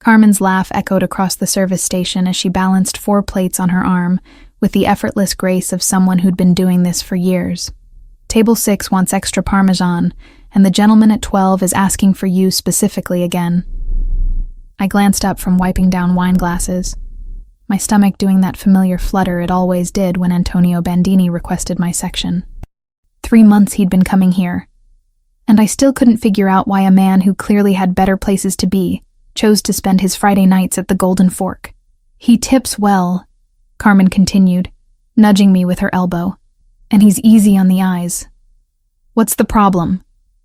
Carmen's laugh echoed across the service station as she balanced 4 plates on her arm with the effortless grace of someone who'd been doing this for years. Table 6 wants extra Parmesan, and the gentleman at 12 is asking for you specifically again. I glanced up from wiping down wine glasses, my stomach doing that familiar flutter it always did when Antonio Bandini requested my section. 3 months he'd been coming here, and I still couldn't figure out why a man who clearly had better places to be chose to spend his Friday nights at the Golden Fork. He tips well, Carmen continued, nudging me with her elbow, and he's easy on the eyes. What's the problem?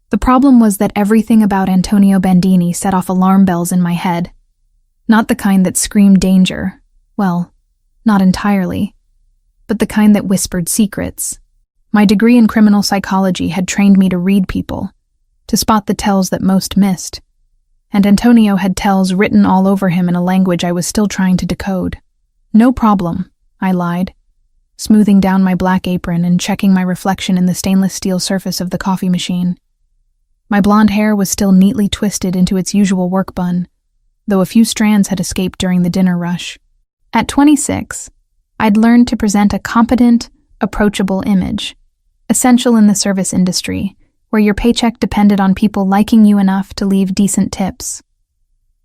The problem was that everything about Antonio Bandini set off alarm bells in my head. Not the kind that screamed danger. Well, not entirely, but the kind that whispered secrets. My degree in criminal psychology had trained me to read people, to spot the tells that most missed, and Antonio had tells written all over him in a language I was still trying to decode. No problem, I lied, smoothing down my black apron and checking my reflection in the stainless steel surface of the coffee machine. My blonde hair was still neatly twisted into its usual work bun, though a few strands had escaped during the dinner rush. At 26, I'd learned to present a competent, approachable image, essential in the service industry, where your paycheck depended on people liking you enough to leave decent tips.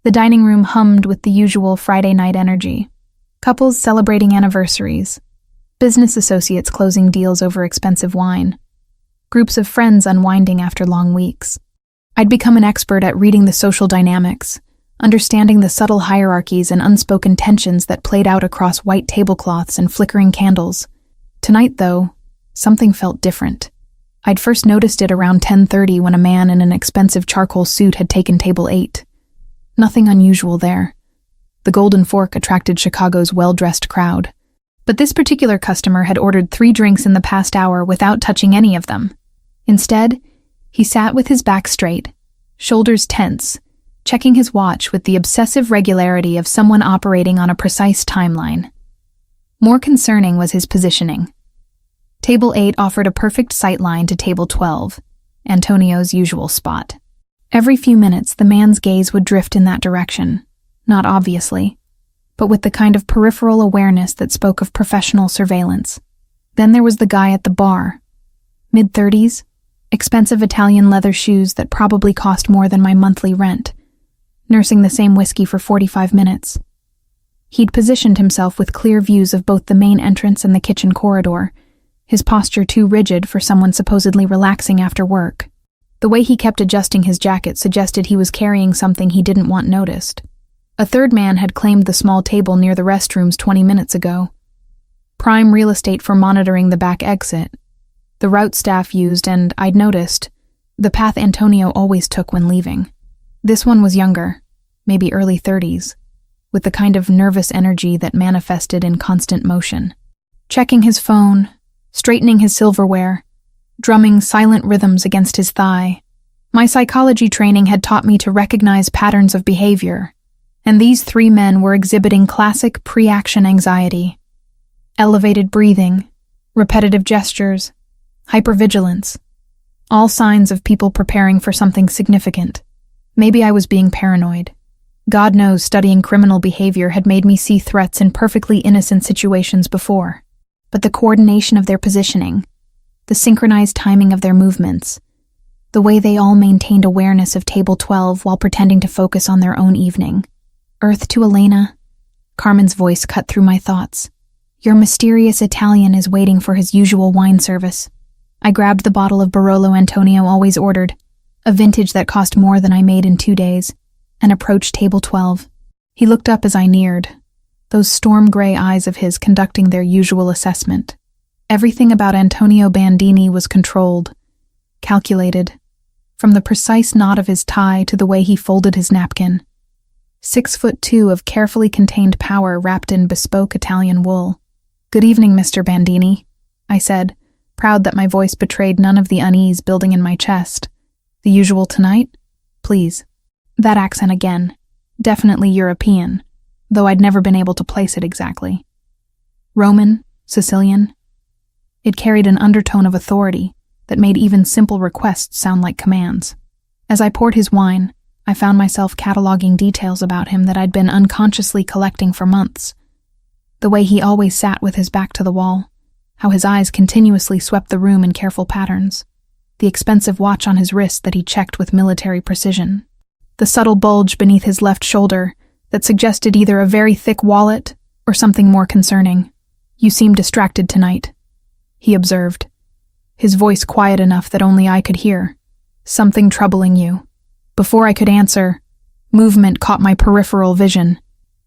The dining room hummed with the usual Friday night energy. Couples celebrating anniversaries, business associates closing deals over expensive wine, groups of friends unwinding after long weeks. I'd become an expert at reading the social dynamics, understanding the subtle hierarchies and unspoken tensions that played out across white tablecloths and flickering candles. Tonight, though, something felt different. I'd first noticed it around 10:30 when a man in an expensive charcoal suit had taken table 8. Nothing unusual there. The Golden Fork attracted Chicago's well-dressed crowd. But this particular customer had ordered 3 drinks in the past hour without touching any of them. Instead, he sat with his back straight, shoulders tense, checking his watch with the obsessive regularity of someone operating on a precise timeline. More concerning was his positioning. Table 8 offered a perfect sight line to table 12, Antonio's usual spot. Every few minutes, the man's gaze would drift in that direction, not obviously, but with the kind of peripheral awareness that spoke of professional surveillance. Then there was the guy at the bar. Mid-30s, expensive Italian leather shoes that probably cost more than my monthly rent, nursing the same whiskey for 45 minutes. He'd positioned himself with clear views of both the main entrance and the kitchen corridor, his posture too rigid for someone supposedly relaxing after work. The way he kept adjusting his jacket suggested he was carrying something he didn't want noticed. A third man had claimed the small table near the restrooms 20 minutes ago. Prime real estate for monitoring the back exit. The route staff used, and I'd noticed, the path Antonio always took when leaving. This one was younger, maybe early 30s, with the kind of nervous energy that manifested in constant motion. Checking his phone, straightening his silverware, drumming silent rhythms against his thigh. My psychology training had taught me to recognize patterns of behavior, and these 3 men were exhibiting classic pre-action anxiety. Elevated breathing, repetitive gestures, hypervigilance, all signs of people preparing for something significant. Maybe I was being paranoid. God knows studying criminal behavior had made me see threats in perfectly innocent situations before. But the coordination of their positioning, the synchronized timing of their movements, the way they all maintained awareness of table 12 while pretending to focus on their own evening. Earth to Elena, Carmen's voice cut through my thoughts. Your mysterious Italian is waiting for his usual wine service. I grabbed the bottle of Barolo Antonio always ordered, a vintage that cost more than I made in 2 days, and approached table 12. He looked up as I neared, those storm-gray eyes of his conducting their usual assessment. Everything about Antonio Bandini was controlled, calculated, from the precise knot of his tie to the way he folded his napkin. 6'2" of carefully contained power wrapped in bespoke Italian wool. Good evening, Mr. Bandini, I said, proud that my voice betrayed none of the unease building in my chest. The usual tonight? Please. That accent again. Definitely European, though I'd never been able to place it exactly. Roman? Sicilian? It carried an undertone of authority that made even simple requests sound like commands. As I poured his wine, I found myself cataloging details about him that I'd been unconsciously collecting for months. The way he always sat with his back to the wall, how his eyes continuously swept the room in careful patterns, the expensive watch on his wrist that he checked with military precision, the subtle bulge beneath his left shoulder that suggested either a very thick wallet or something more concerning. "You seem distracted tonight," he observed, his voice quiet enough that only I could hear. "Something troubling you." Before I could answer, movement caught my peripheral vision.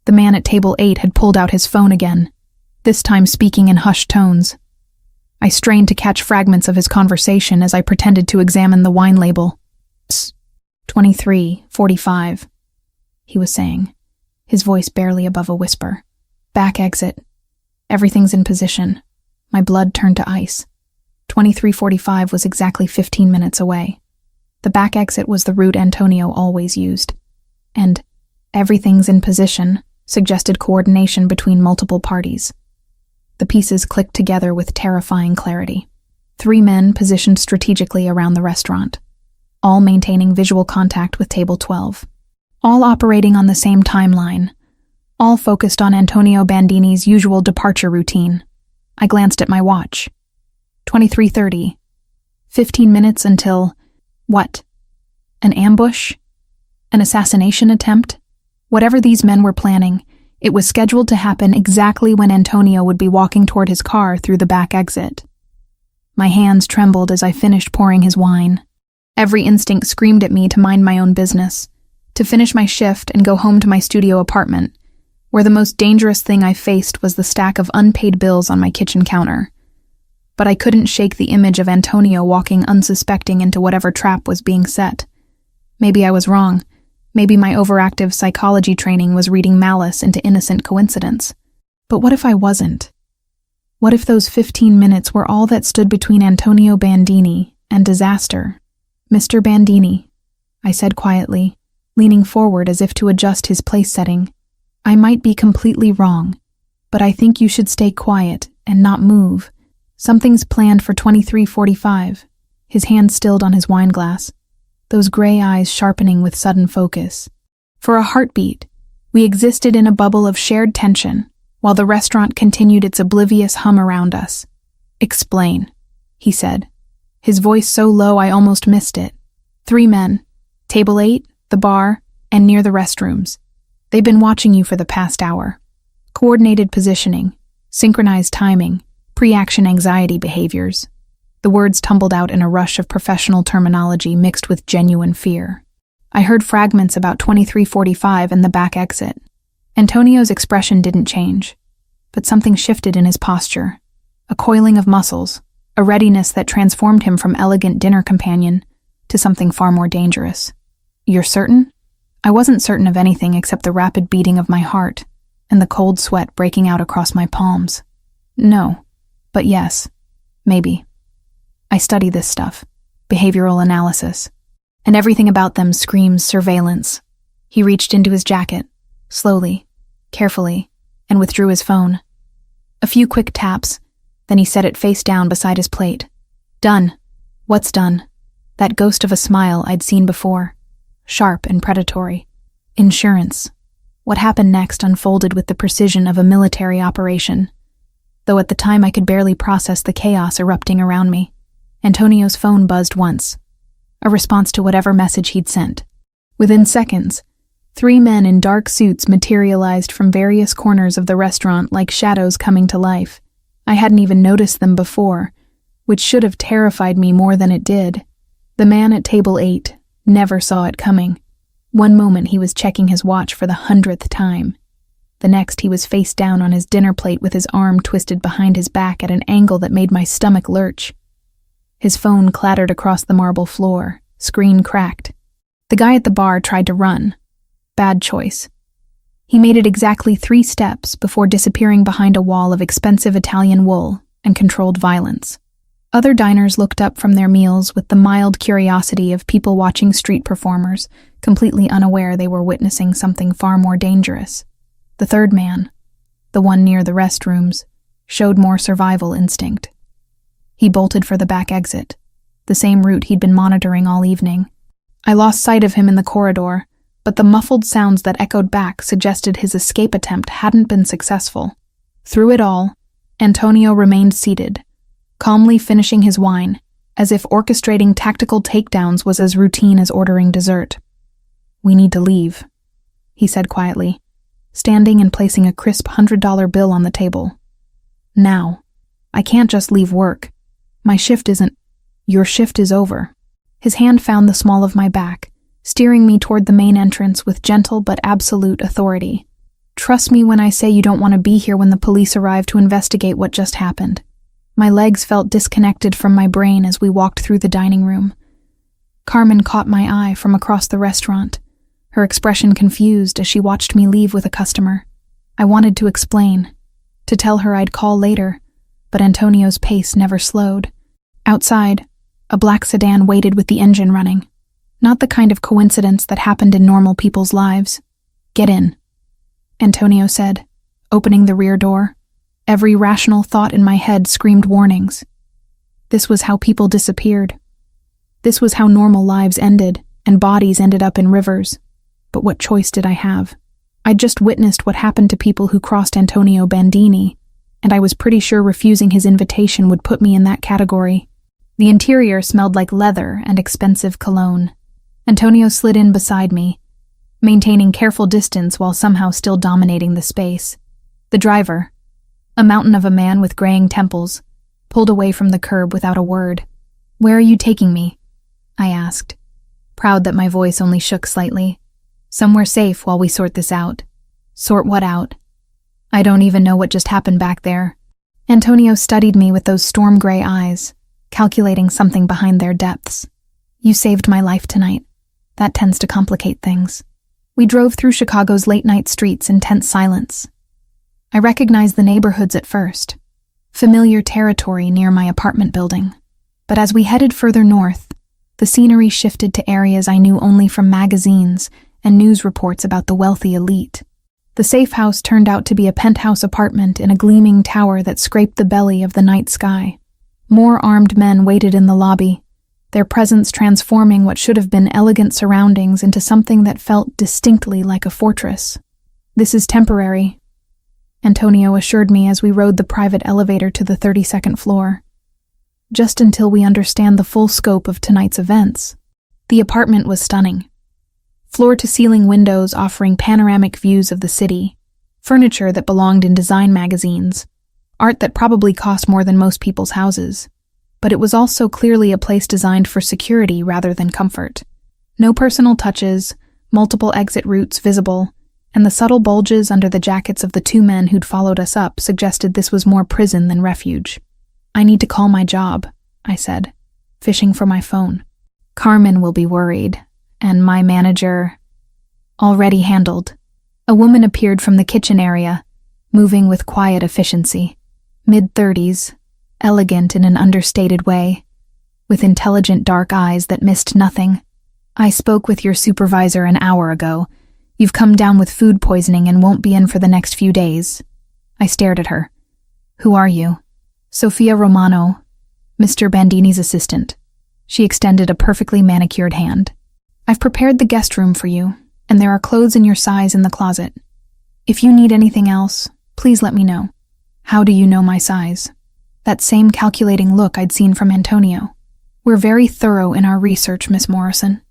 The man at table 8 had pulled out his phone again, this time speaking in hushed tones. I strained to catch fragments of his conversation as I pretended to examine the wine label. 23:45, he was saying, his voice barely above a whisper. "Back exit. Everything's in position." My blood turned to ice. 23:45 was exactly 15 minutes away. The back exit was the route Antonio always used. And "everything's in position" suggested coordination between multiple parties. The pieces clicked together with terrifying clarity. 3 men positioned strategically around the restaurant, all maintaining visual contact with table 12, all operating on the same timeline, all focused on Antonio Bandini's usual departure routine. I glanced at my watch. 23:30. 15 minutes until... what? An ambush? An assassination attempt? Whatever these men were planning, it was scheduled to happen exactly when Antonio would be walking toward his car through the back exit. My hands trembled as I finished pouring his wine. Every instinct screamed at me to mind my own business, to finish my shift and go home to my studio apartment, where the most dangerous thing I faced was the stack of unpaid bills on my kitchen counter. But I couldn't shake the image of Antonio walking unsuspecting into whatever trap was being set. Maybe I was wrong. Maybe my overactive psychology training was reading malice into innocent coincidence. But what if I wasn't? What if those 15 minutes were all that stood between Antonio Bandini and disaster? "Mr. Bandini," I said quietly, leaning forward as if to adjust his place setting. "I might be completely wrong, but I think you should stay quiet and not move. Something's planned for 23:45. His hand stilled on his wine glass, those gray eyes sharpening with sudden focus. For a heartbeat, we existed in a bubble of shared tension, while the restaurant continued its oblivious hum around us. "Explain," he said, his voice so low I almost missed it. 3 men, table 8, the bar, and near the restrooms. They've been watching you for the past hour. Coordinated positioning, synchronized timing, pre-action anxiety behaviors." The words tumbled out in a rush of professional terminology mixed with genuine fear. I heard fragments about 23:45 and the back exit. Antonio's expression didn't change, but something shifted in his posture. A coiling of muscles, a readiness that transformed him from elegant dinner companion to something far more dangerous. "You're certain?" I wasn't certain of anything except the rapid beating of my heart and the cold sweat breaking out across my palms. "No. But yes, maybe. I study this stuff, behavioral analysis, and everything about them screams surveillance." He reached into his jacket, slowly, carefully, and withdrew his phone. A few quick taps, then he set it face down beside his plate. "Done." What's done? That ghost of a smile I'd seen before, sharp and predatory. Insurance. What happened next unfolded with the precision of a military operation. Though at the time I could barely process the chaos erupting around me. Antonio's phone buzzed once, a response to whatever message he'd sent. Within seconds, 3 men in dark suits materialized from various corners of the restaurant like shadows coming to life. I hadn't even noticed them before, which should have terrified me more than it did. The man at table 8 never saw it coming. One moment he was checking his watch for the 100th time. The next he was face down on his dinner plate with his arm twisted behind his back at an angle that made my stomach lurch. His phone clattered across the marble floor, screen cracked. The guy at the bar tried to run. Bad choice. He made it exactly 3 steps before disappearing behind a wall of expensive Italian wool and controlled violence. Other diners looked up from their meals with the mild curiosity of people watching street performers, completely unaware they were witnessing something far more dangerous. The third man, the one near the restrooms, showed more survival instinct. He bolted for the back exit, the same route he'd been monitoring all evening. I lost sight of him in the corridor, but the muffled sounds that echoed back suggested his escape attempt hadn't been successful. Through it all, Antonio remained seated, calmly finishing his wine, as if orchestrating tactical takedowns was as routine as ordering dessert. "We need to leave," he said quietly, standing and placing a crisp $100 bill on the table. "Now. I can't just leave work. My shift isn't— Your shift is over." His hand found the small of my back, steering me toward the main entrance with gentle but absolute authority. "Trust me when I say you don't want to be here when the police arrive to investigate what just happened." My legs felt disconnected from my brain as we walked through the dining room. Carmen caught my eye from across the restaurant, her expression confused as she watched me leave with a customer. I wanted to explain, to tell her I'd call later, but Antonio's pace never slowed. Outside, a black sedan waited with the engine running. Not the kind of coincidence that happened in normal people's lives. "Get in," Antonio said, opening the rear door. Every rational thought in my head screamed warnings. This was how people disappeared. This was how normal lives ended, and bodies ended up in rivers. But what choice did I have? I'd just witnessed what happened to people who crossed Antonio Bandini, and I was pretty sure refusing his invitation would put me in that category. The interior smelled like leather and expensive cologne. Antonio slid in beside me, maintaining careful distance while somehow still dominating the space. The driver, a mountain of a man with graying temples, pulled away from the curb without a word. "Where are you taking me?" I asked, proud that my voice only shook slightly. "Somewhere safe while we sort this out." "Sort what out?" "I don't even know what just happened back there." Antonio studied me with those storm gray eyes, calculating something behind their depths. "You saved my life tonight. That tends to complicate things." We drove through Chicago's late-night streets in tense silence. I recognized the neighborhoods at first, familiar territory near my apartment building. But as we headed further north, the scenery shifted to areas I knew only from magazines and news reports about the wealthy elite. The safe house turned out to be a penthouse apartment in a gleaming tower that scraped the belly of the night sky. More armed men waited in the lobby, their presence transforming what should have been elegant surroundings into something that felt distinctly like a fortress. "This is temporary," Antonio assured me as we rode the private elevator to the 32nd floor. "Just until we understand the full scope of tonight's events." The apartment was stunning. Floor-to-ceiling windows offering panoramic views of the city, furniture that belonged in design magazines, art that probably cost more than most people's houses. But it was also clearly a place designed for security rather than comfort. No personal touches, multiple exit routes visible, and the subtle bulges under the jackets of the two men who'd followed us up suggested this was more prison than refuge. "I need to call my job," I said, fishing for my phone. "Carmen will be worried, and my manager—" "Already handled." A woman appeared from the kitchen area, moving with quiet efficiency. Mid-30s, elegant in an understated way, with intelligent dark eyes that missed nothing. "I spoke with your supervisor an hour ago. You've come down with food poisoning and won't be in for the next few days." I stared at her. "Who are you?" "Sofia Romano, Mr. Bandini's assistant." She extended a perfectly manicured hand. "I've prepared the guest room for you, and there are clothes in your size in the closet. If you need anything else, please let me know." "How do you know my size?" That same calculating look I'd seen from Antonio. "We're very thorough in our research, Miss Morrison."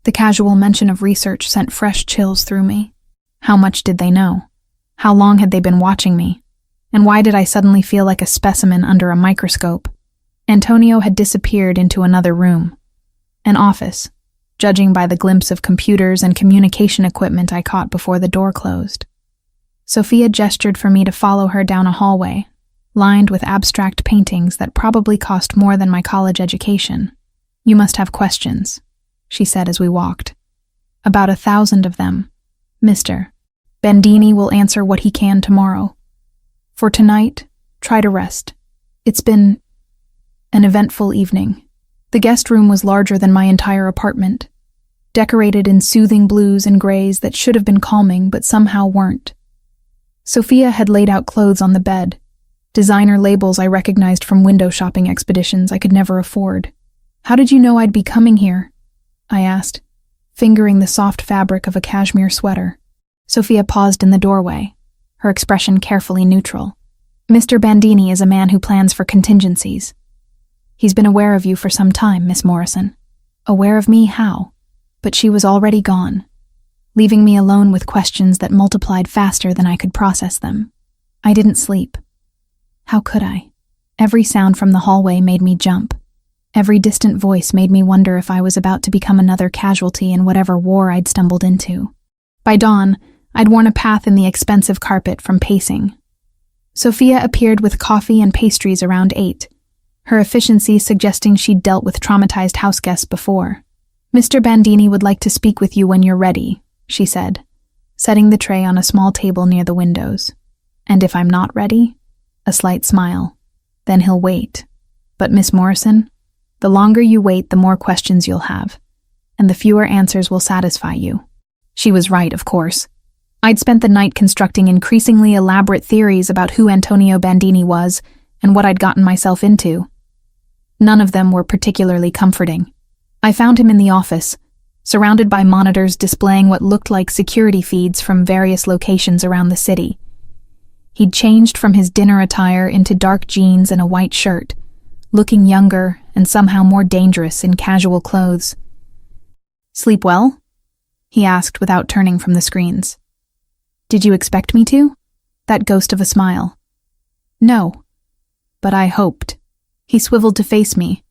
The casual mention of research sent fresh chills through me. How much did they know? How long had they been watching me? And why did I suddenly feel like a specimen under a microscope? Antonio had disappeared into another room. An office, judging by the glimpse of computers and communication equipment I caught before the door closed. Sophia gestured for me to follow her down a hallway, lined with abstract paintings that probably cost more than my college education. "You must have questions," she said as we walked. "About 1,000 of them. Mr. Bandini will answer what he can tomorrow. For tonight, try to rest. It's been an eventful evening." The guest room was larger than my entire apartment, decorated in soothing blues and grays that should have been calming but somehow weren't. Sophia had laid out clothes on the bed, designer labels I recognized from window shopping expeditions I could never afford. "How did you know I'd be coming here?" I asked, fingering the soft fabric of a cashmere sweater. Sophia paused in the doorway, her expression carefully neutral. Mr. Bandini is a man who plans for contingencies. He's been aware of you for some time, Miss Morrison. Aware of me, how? But she was already gone, leaving me alone with questions that multiplied faster than I could process them. I didn't sleep. How could I? Every sound from the hallway made me jump. Every distant voice made me wonder if I was about to become another casualty in whatever war I'd stumbled into. By dawn, I'd worn a path in the expensive carpet from pacing. Sophia appeared with coffee and pastries around 8, her efficiency suggesting she'd dealt with traumatized houseguests before. Mr. Bandini would like to speak with you when you're ready, she said, setting the tray on a small table near the windows. And if I'm not ready? A slight smile. Then he'll wait. But Miss Morrison, the longer you wait, the more questions you'll have, and the fewer answers will satisfy you. She was right, of course. I'd spent the night constructing increasingly elaborate theories about who Antonio Bandini was and what I'd gotten myself into. None of them were particularly comforting. I found him in the office, surrounded by monitors displaying what looked like security feeds from various locations around the city. He'd changed from his dinner attire into dark jeans and a white shirt, looking younger and somehow more dangerous in casual clothes. "Sleep well?" he asked without turning from the screens. "Did you expect me to?" That ghost of a smile. "No, but I hoped." He swiveled to face me,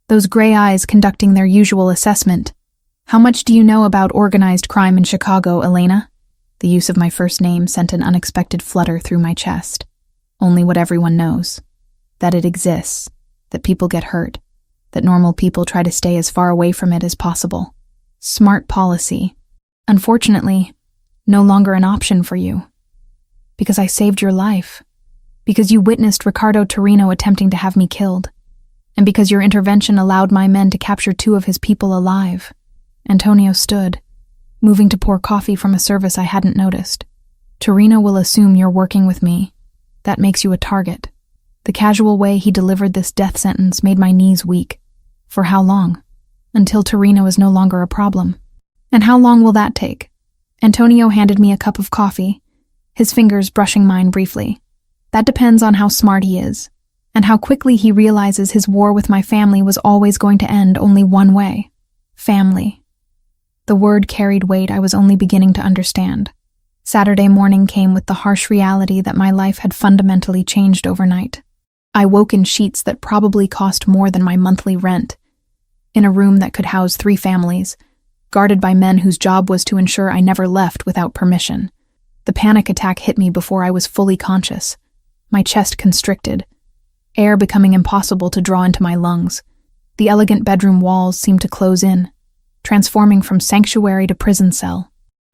those gray eyes conducting their usual assessment. "How much do you know about organized crime in Chicago, Elena?" The use of my first name sent an unexpected flutter through my chest. Only what everyone knows. That it exists, that people get hurt, that normal people try to stay as far away from it as possible. Smart policy. Unfortunately, no longer an option for you. Because I saved your life. Because you witnessed Riccardo Torino attempting to have me killed. And because your intervention allowed my men to capture 2 of his people alive. Antonio stood, moving to pour coffee from a service I hadn't noticed. "Torino will assume you're working with me. That makes you a target." The casual way he delivered this death sentence made my knees weak. For how long? Until Torino is no longer a problem. And how long will that take? Antonio handed me a cup of coffee, his fingers brushing mine briefly. "That depends on how smart he is, and how quickly he realizes his war with my family was always going to end only one way. Family." The word carried weight I was only beginning to understand. Saturday morning came with the harsh reality that my life had fundamentally changed overnight. I woke in sheets that probably cost more than my monthly rent, in a room that could house 3 families, guarded by men whose job was to ensure I never left without permission. The panic attack hit me before I was fully conscious, my chest constricted, air becoming impossible to draw into my lungs. The elegant bedroom walls seemed to close in, transforming from sanctuary to prison cell.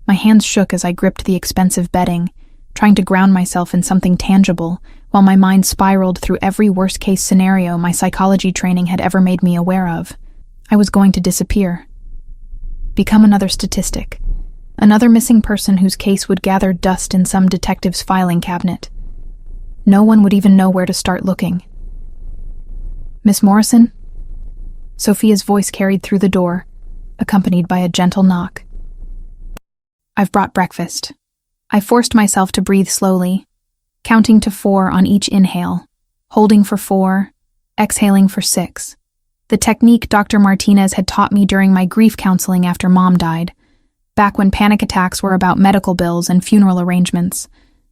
My hands shook as I gripped the expensive bedding, trying to ground myself in something tangible, while my mind spiraled through every worst-case scenario my psychology training had ever made me aware of. I was going to disappear. Become another statistic. Another missing person whose case would gather dust in some detective's filing cabinet. No one would even know where to start looking. "Miss Morrison?" Sophia's voice carried through the door, accompanied by a gentle knock. "I've brought breakfast." I forced myself to breathe slowly, counting to 4 on each inhale, holding for 4, exhaling for 6. The technique Dr. Martinez had taught me during my grief counseling after Mom died, back when panic attacks were about medical bills and funeral arrangements,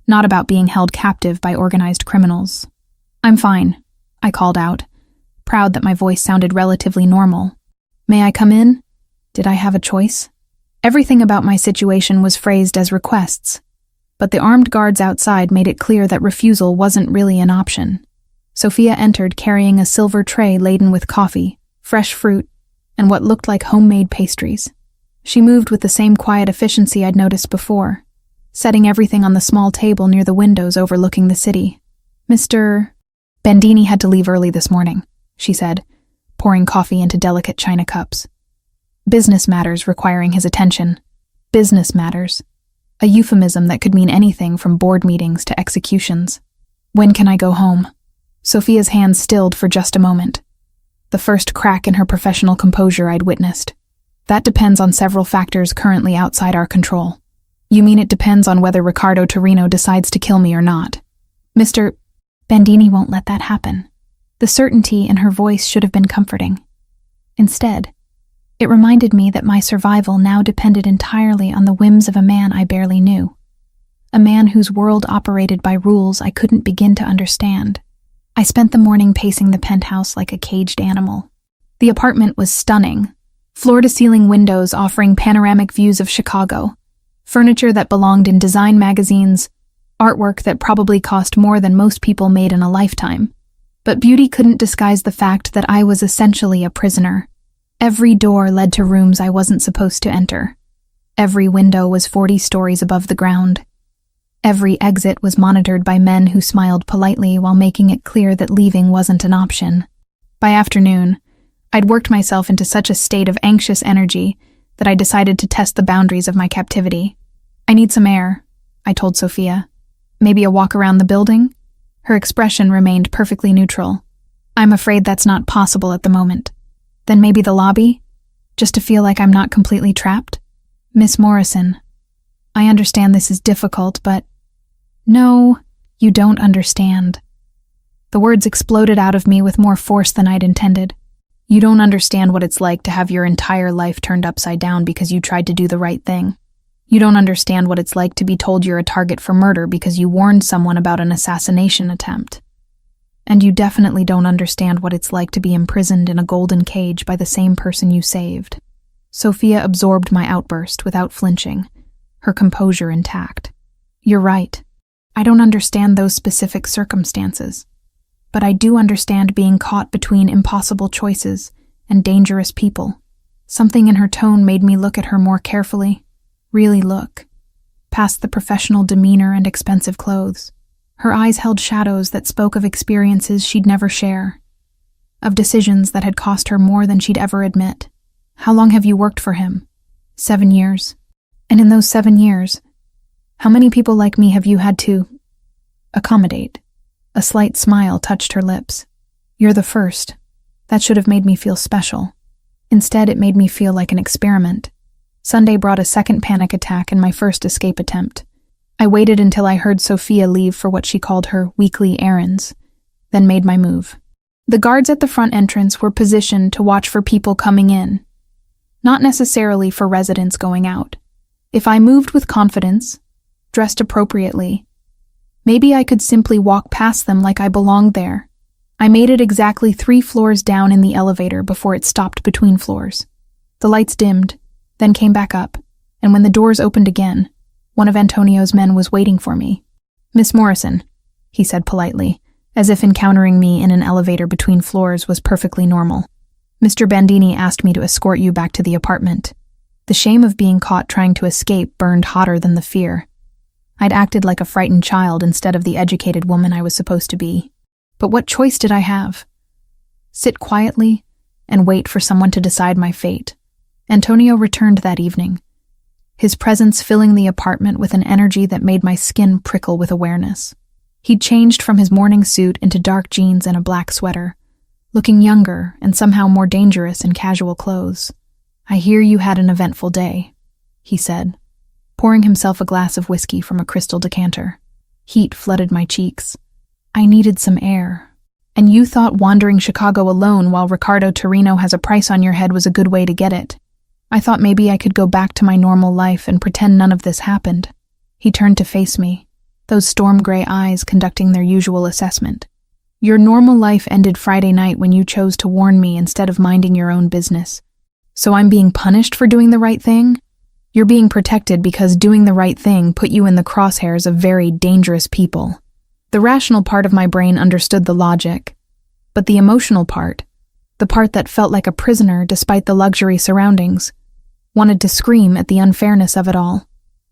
not about being held captive by organized criminals. "I'm fine," I called out, proud that my voice sounded relatively normal. "May I come in?" Did I have a choice? Everything about my situation was phrased as requests, but the armed guards outside made it clear that refusal wasn't really an option. Sophia entered carrying a silver tray laden with coffee, fresh fruit, and what looked like homemade pastries. She moved with the same quiet efficiency I'd noticed before, setting everything on the small table near the windows overlooking the city. "Mr. Bandini had to leave early this morning," she said, pouring coffee into delicate china cups. "Business matters requiring his attention. Business matters. A euphemism that could mean anything from board meetings to executions. When can I go home?" Sophia's hands stilled for just a moment, the first crack in her professional composure I'd witnessed. That depends on several factors currently outside our control. You mean it depends on whether Riccardo Torino decides to kill me or not? Mr. Bandini won't let that happen. The certainty in her voice should have been comforting. Instead, it reminded me that my survival now depended entirely on the whims of a man I barely knew. A man whose world operated by rules I couldn't begin to understand. I spent the morning pacing the penthouse like a caged animal. The apartment was stunning. Floor-to-ceiling windows offering panoramic views of Chicago. Furniture that belonged in design magazines. Artwork that probably cost more than most people made in a lifetime. But beauty couldn't disguise the fact that I was essentially a prisoner. Every door led to rooms I wasn't supposed to enter. Every window was 40 stories above the ground. Every exit was monitored by men who smiled politely while making it clear that leaving wasn't an option. By afternoon, I'd worked myself into such a state of anxious energy that I decided to test the boundaries of my captivity. I need some air, I told Sophia. Maybe a walk around the building? Her expression remained perfectly neutral. I'm afraid that's not possible at the moment. Then maybe the lobby? Just to feel like I'm not completely trapped? Miss Morrison, I understand this is difficult, but... No, you don't understand. The words exploded out of me with more force than I'd intended. You don't understand what it's like to have your entire life turned upside down because you tried to do the right thing. You don't understand what it's like to be told you're a target for murder because you warned someone about an assassination attempt. And you definitely don't understand what it's like to be imprisoned in a golden cage by the same person you saved. Sophia absorbed my outburst without flinching, her composure intact. You're right. I don't understand those specific circumstances. But I do understand being caught between impossible choices and dangerous people. Something in her tone made me look at her more carefully. Really look. Past the professional demeanor and expensive clothes. Her eyes held shadows that spoke of experiences she'd never share. Of decisions that had cost her more than she'd ever admit. How long have you worked for him? 7 years. And in those 7 years, how many people like me have you had to accommodate? A slight smile touched her lips. You're the first. That should have made me feel special. Instead, it made me feel like an experiment. Sunday brought a second panic attack in my first escape attempt. I waited until I heard Sophia leave for what she called her weekly errands, then made my move. The guards at the front entrance were positioned to watch for people coming in, not necessarily for residents going out. If I moved with confidence, dressed appropriately, maybe I could simply walk past them like I belonged there. I made it exactly 3 floors down in the elevator before it stopped between floors. The lights dimmed, then came back up, and when the doors opened again, one of Antonio's men was waiting for me. Miss Morrison, he said politely, as if encountering me in an elevator between floors was perfectly normal. Mr. Bandini asked me to escort you back to the apartment. The shame of being caught trying to escape burned hotter than the fear. I'd acted like a frightened child instead of the educated woman I was supposed to be. But what choice did I have? Sit quietly and wait for someone to decide my fate. Antonio returned that evening, his presence filling the apartment with an energy that made my skin prickle with awareness. He'd changed from his morning suit into dark jeans and a black sweater, looking younger and somehow more dangerous in casual clothes. I hear you had an eventful day, he said, pouring himself a glass of whiskey from a crystal decanter. Heat flooded my cheeks. I needed some air. And you thought wandering Chicago alone while Riccardo Torino has a price on your head was a good way to get it. I thought maybe I could go back to my normal life and pretend none of this happened. He turned to face me, those storm-gray eyes conducting their usual assessment. Your normal life ended Friday night when you chose to warn me instead of minding your own business. So I'm being punished for doing the right thing? You're being protected because doing the right thing put you in the crosshairs of very dangerous people. The rational part of my brain understood the logic, but the emotional part, the part that felt like a prisoner despite the luxury surroundings, wanted to scream at the unfairness of it all.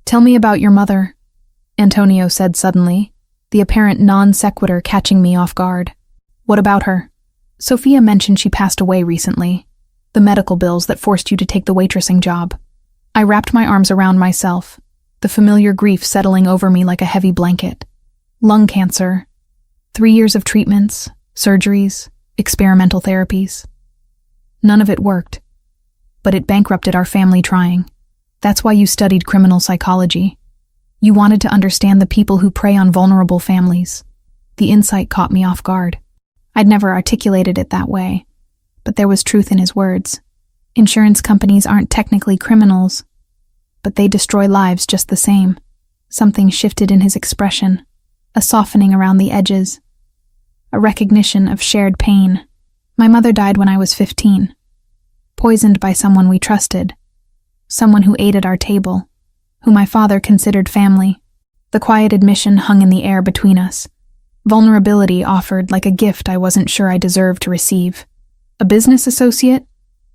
Tell me about your mother, Antonio said suddenly, the apparent non sequitur catching me off guard. What about her? Sophia mentioned she passed away recently. The medical bills that forced you to take the waitressing job. I wrapped my arms around myself, the familiar grief settling over me like a heavy blanket. Lung cancer, 3 years of treatments, surgeries, experimental therapies. None of it worked. but it bankrupted our family trying. That's why you studied criminal psychology. You wanted to understand the people who prey on vulnerable families. The insight caught me off guard. I'd never articulated it that way, but there was truth in his words. Insurance companies aren't technically criminals, but they destroy lives just the same. Something shifted in his expression, a softening around the edges, a recognition of shared pain. My mother died when I was 15, poisoned by someone we trusted, someone who ate at our table, who my father considered family. The quiet admission hung in the air between us. Vulnerability offered like a gift I wasn't sure I deserved to receive. A business associate?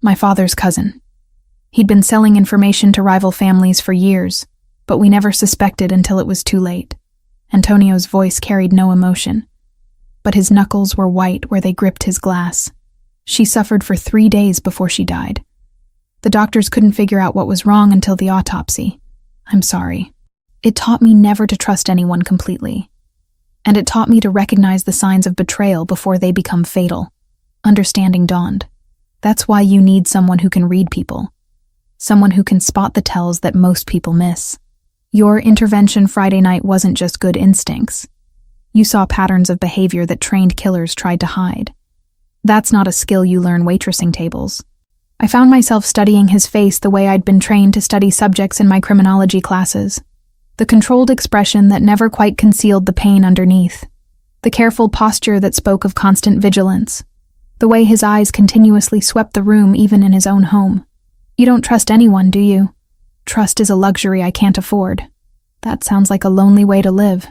My father's cousin. He'd been selling information to rival families for years, but we never suspected until it was too late. Antonio's voice carried no emotion, but his knuckles were white where they gripped his glass. She suffered for 3 days before she died. The doctors couldn't figure out what was wrong until the autopsy. I'm sorry. It taught me never to trust anyone completely. And it taught me to recognize the signs of betrayal before they become fatal. Understanding dawned. That's why you need someone who can read people. Someone who can spot the tells that most people miss. Your intervention Friday night wasn't just good instincts. You saw patterns of behavior that trained killers tried to hide. That's not a skill you learn waitressing tables. I found myself studying his face the way I'd been trained to study subjects in my criminology classes. The controlled expression that never quite concealed the pain underneath. The careful posture that spoke of constant vigilance. The way his eyes continuously swept the room even in his own home. You don't trust anyone, do you? Trust is a luxury I can't afford. That sounds like a lonely way to live.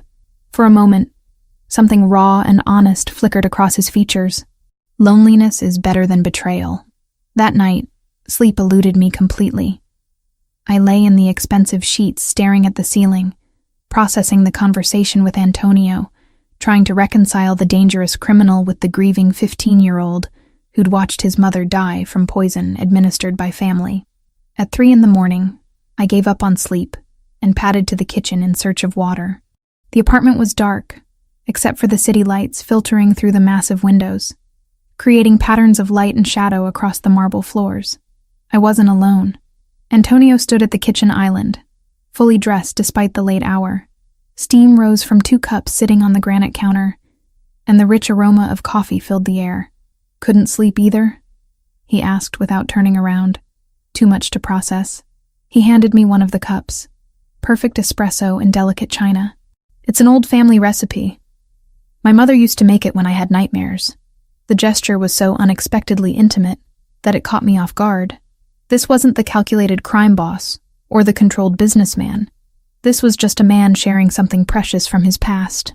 For a moment, something raw and honest flickered across his features. Loneliness is better than betrayal. That night, sleep eluded me completely. I lay in the expensive sheets staring at the ceiling, processing the conversation with Antonio, trying to reconcile the dangerous criminal with the grieving 15-year-old who'd watched his mother die from poison administered by family. At 3 a.m, I gave up on sleep and padded to the kitchen in search of water. The apartment was dark, except for the city lights filtering through the massive windows, creating patterns of light and shadow across the marble floors. I wasn't alone. Antonio stood at the kitchen island, fully dressed despite the late hour. Steam rose from 2 cups sitting on the granite counter, and the rich aroma of coffee filled the air. Couldn't sleep either? He asked without turning around. Too much to process. He handed me one of the cups. Perfect espresso in delicate china. It's an old family recipe. My mother used to make it when I had nightmares. The gesture was so unexpectedly intimate that it caught me off guard. This wasn't the calculated crime boss or the controlled businessman. This was just a man sharing something precious from his past.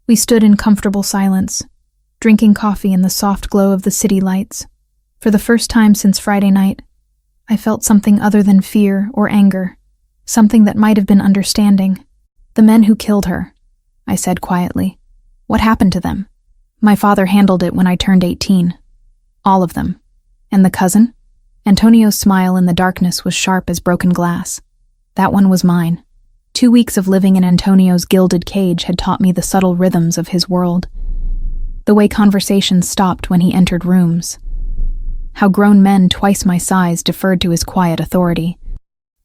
We stood in comfortable silence, drinking coffee in the soft glow of the city lights. For the first time since Friday night, I felt something other than fear or anger, something that might have been understanding. The men who killed her, I said quietly. What happened to them? My father handled it when I turned 18. All of them. And the cousin? Antonio's smile in the darkness was sharp as broken glass. That one was mine. 2 weeks of living in Antonio's gilded cage had taught me the subtle rhythms of his world. The way conversations stopped when he entered rooms. How grown men twice my size deferred to his quiet authority.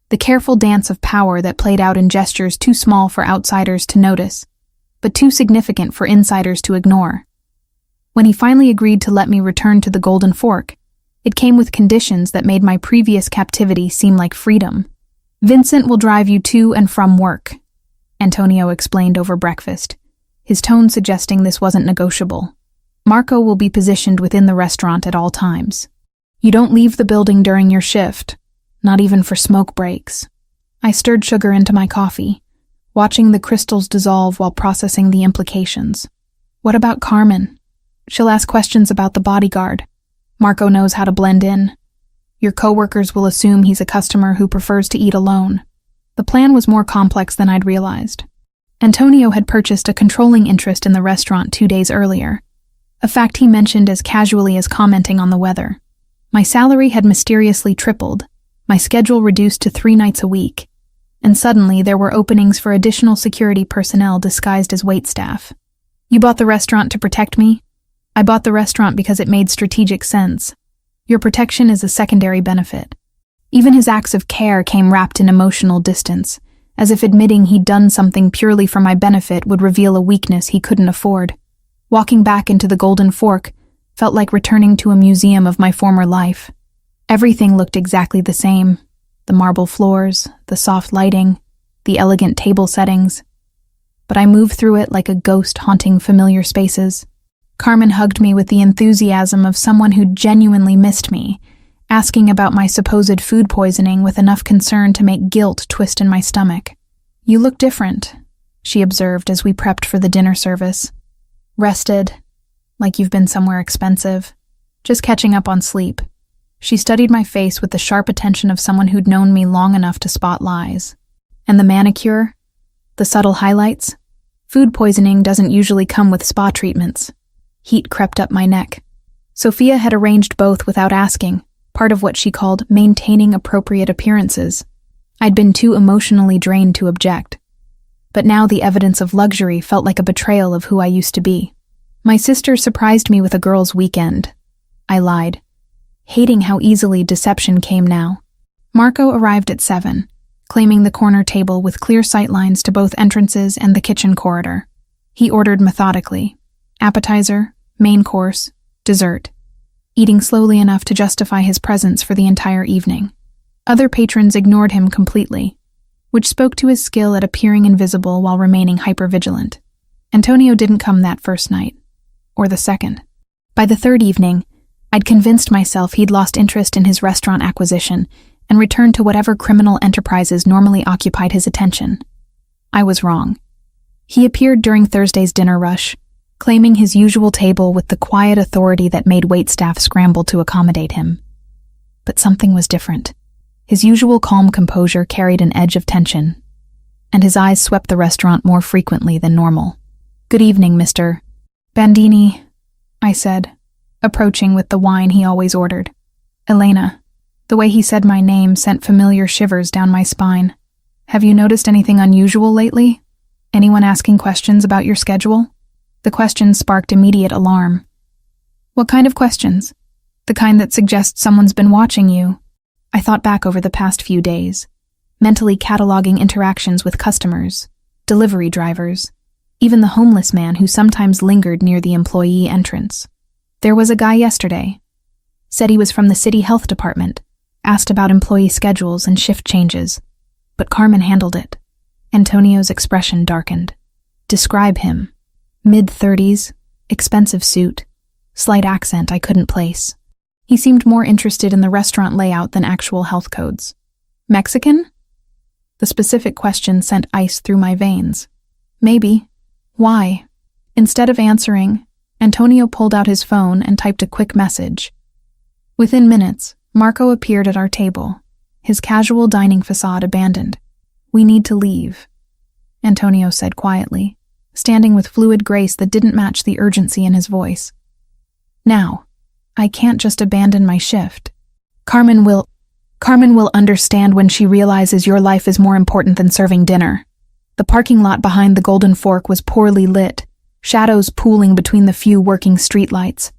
The careful dance of power that played out in gestures too small for outsiders to notice, but too significant for insiders to ignore. When he finally agreed to let me return to the Golden Fork, it came with conditions that made my previous captivity seem like freedom. Vincent will drive you to and from work, Antonio explained over breakfast, his tone suggesting this wasn't negotiable. Marco will be positioned within the restaurant at all times. You don't leave the building during your shift, not even for smoke breaks. I stirred sugar into my coffee, watching the crystals dissolve while processing the implications. What about Carmen? She'll ask questions about the bodyguard. Marco knows how to blend in. Your coworkers will assume he's a customer who prefers to eat alone. The plan was more complex than I'd realized. Antonio had purchased a controlling interest in the restaurant 2 days earlier, a fact he mentioned as casually as commenting on the weather. My salary had mysteriously tripled, my schedule reduced to 3 nights a week, and suddenly there were openings for additional security personnel disguised as waitstaff. You bought the restaurant to protect me? I bought the restaurant because it made strategic sense. Your protection is a secondary benefit. Even his acts of care came wrapped in emotional distance, as if admitting he'd done something purely for my benefit would reveal a weakness he couldn't afford. Walking back into the Golden Fork felt like returning to a museum of my former life. Everything looked exactly the same. The marble floors, the soft lighting, the elegant table settings. But I moved through it like a ghost haunting familiar spaces. Carmen hugged me with the enthusiasm of someone who genuinely missed me, asking about my supposed food poisoning with enough concern to make guilt twist in my stomach. "You look different," she observed as we prepped for the dinner service. "Rested, like you've been somewhere expensive. Just catching up on sleep." She studied my face with the sharp attention of someone who'd known me long enough to spot lies. "And the manicure? The subtle highlights? Food poisoning doesn't usually come with spa treatments." Heat crept up my neck. Sophia had arranged both without asking, part of what she called maintaining appropriate appearances. I'd been too emotionally drained to object. But now the evidence of luxury felt like a betrayal of who I used to be. "My sister surprised me with a girls' weekend." I lied, hating how easily deception came now. Marco arrived at 7, claiming the corner table with clear sightlines to both entrances and the kitchen corridor. He ordered methodically: appetizer, main course, dessert, eating slowly enough to justify his presence for the entire evening. Other patrons ignored him completely, which spoke to his skill at appearing invisible while remaining hypervigilant. Antonio didn't come that first night, or the second. By the third evening, I'd convinced myself he'd lost interest in his restaurant acquisition and returned to whatever criminal enterprises normally occupied his attention. I was wrong. He appeared during Thursday's dinner rush, claiming his usual table with the quiet authority that made waitstaff scramble to accommodate him. But something was different. His usual calm composure carried an edge of tension, and his eyes swept the restaurant more frequently than normal. "Good evening, Mr. Bandini," I said, approaching with the wine he always ordered. "Elena." The way he said my name sent familiar shivers down my spine. "Have you noticed anything unusual lately? Anyone asking questions about your schedule?" The questions sparked immediate alarm. "What kind of questions?" "The kind that suggests someone's been watching you." I thought back over the past few days, mentally cataloging interactions with customers, delivery drivers, even the homeless man who sometimes lingered near the employee entrance. There was a guy yesterday. Said he was from the city health department, asked about employee schedules and shift changes. But Carmen handled it. Antonio's expression darkened. "Describe him." Mid-30s, expensive suit, slight accent I couldn't place. He seemed more interested in the restaurant layout than actual health codes. "Mexican?" The specific question sent ice through my veins. "Maybe. Why?" Instead of answering, Antonio pulled out his phone and typed a quick message. Within minutes, Marco appeared at our table, his casual dining facade abandoned. "We need to leave," Antonio said quietly, standing with fluid grace that didn't match the urgency in his voice. "Now, I can't just abandon my shift. Carmen will understand when she realizes your life is more important than serving dinner." The parking lot behind the Golden Fork was poorly lit, shadows pooling between the few working streetlights.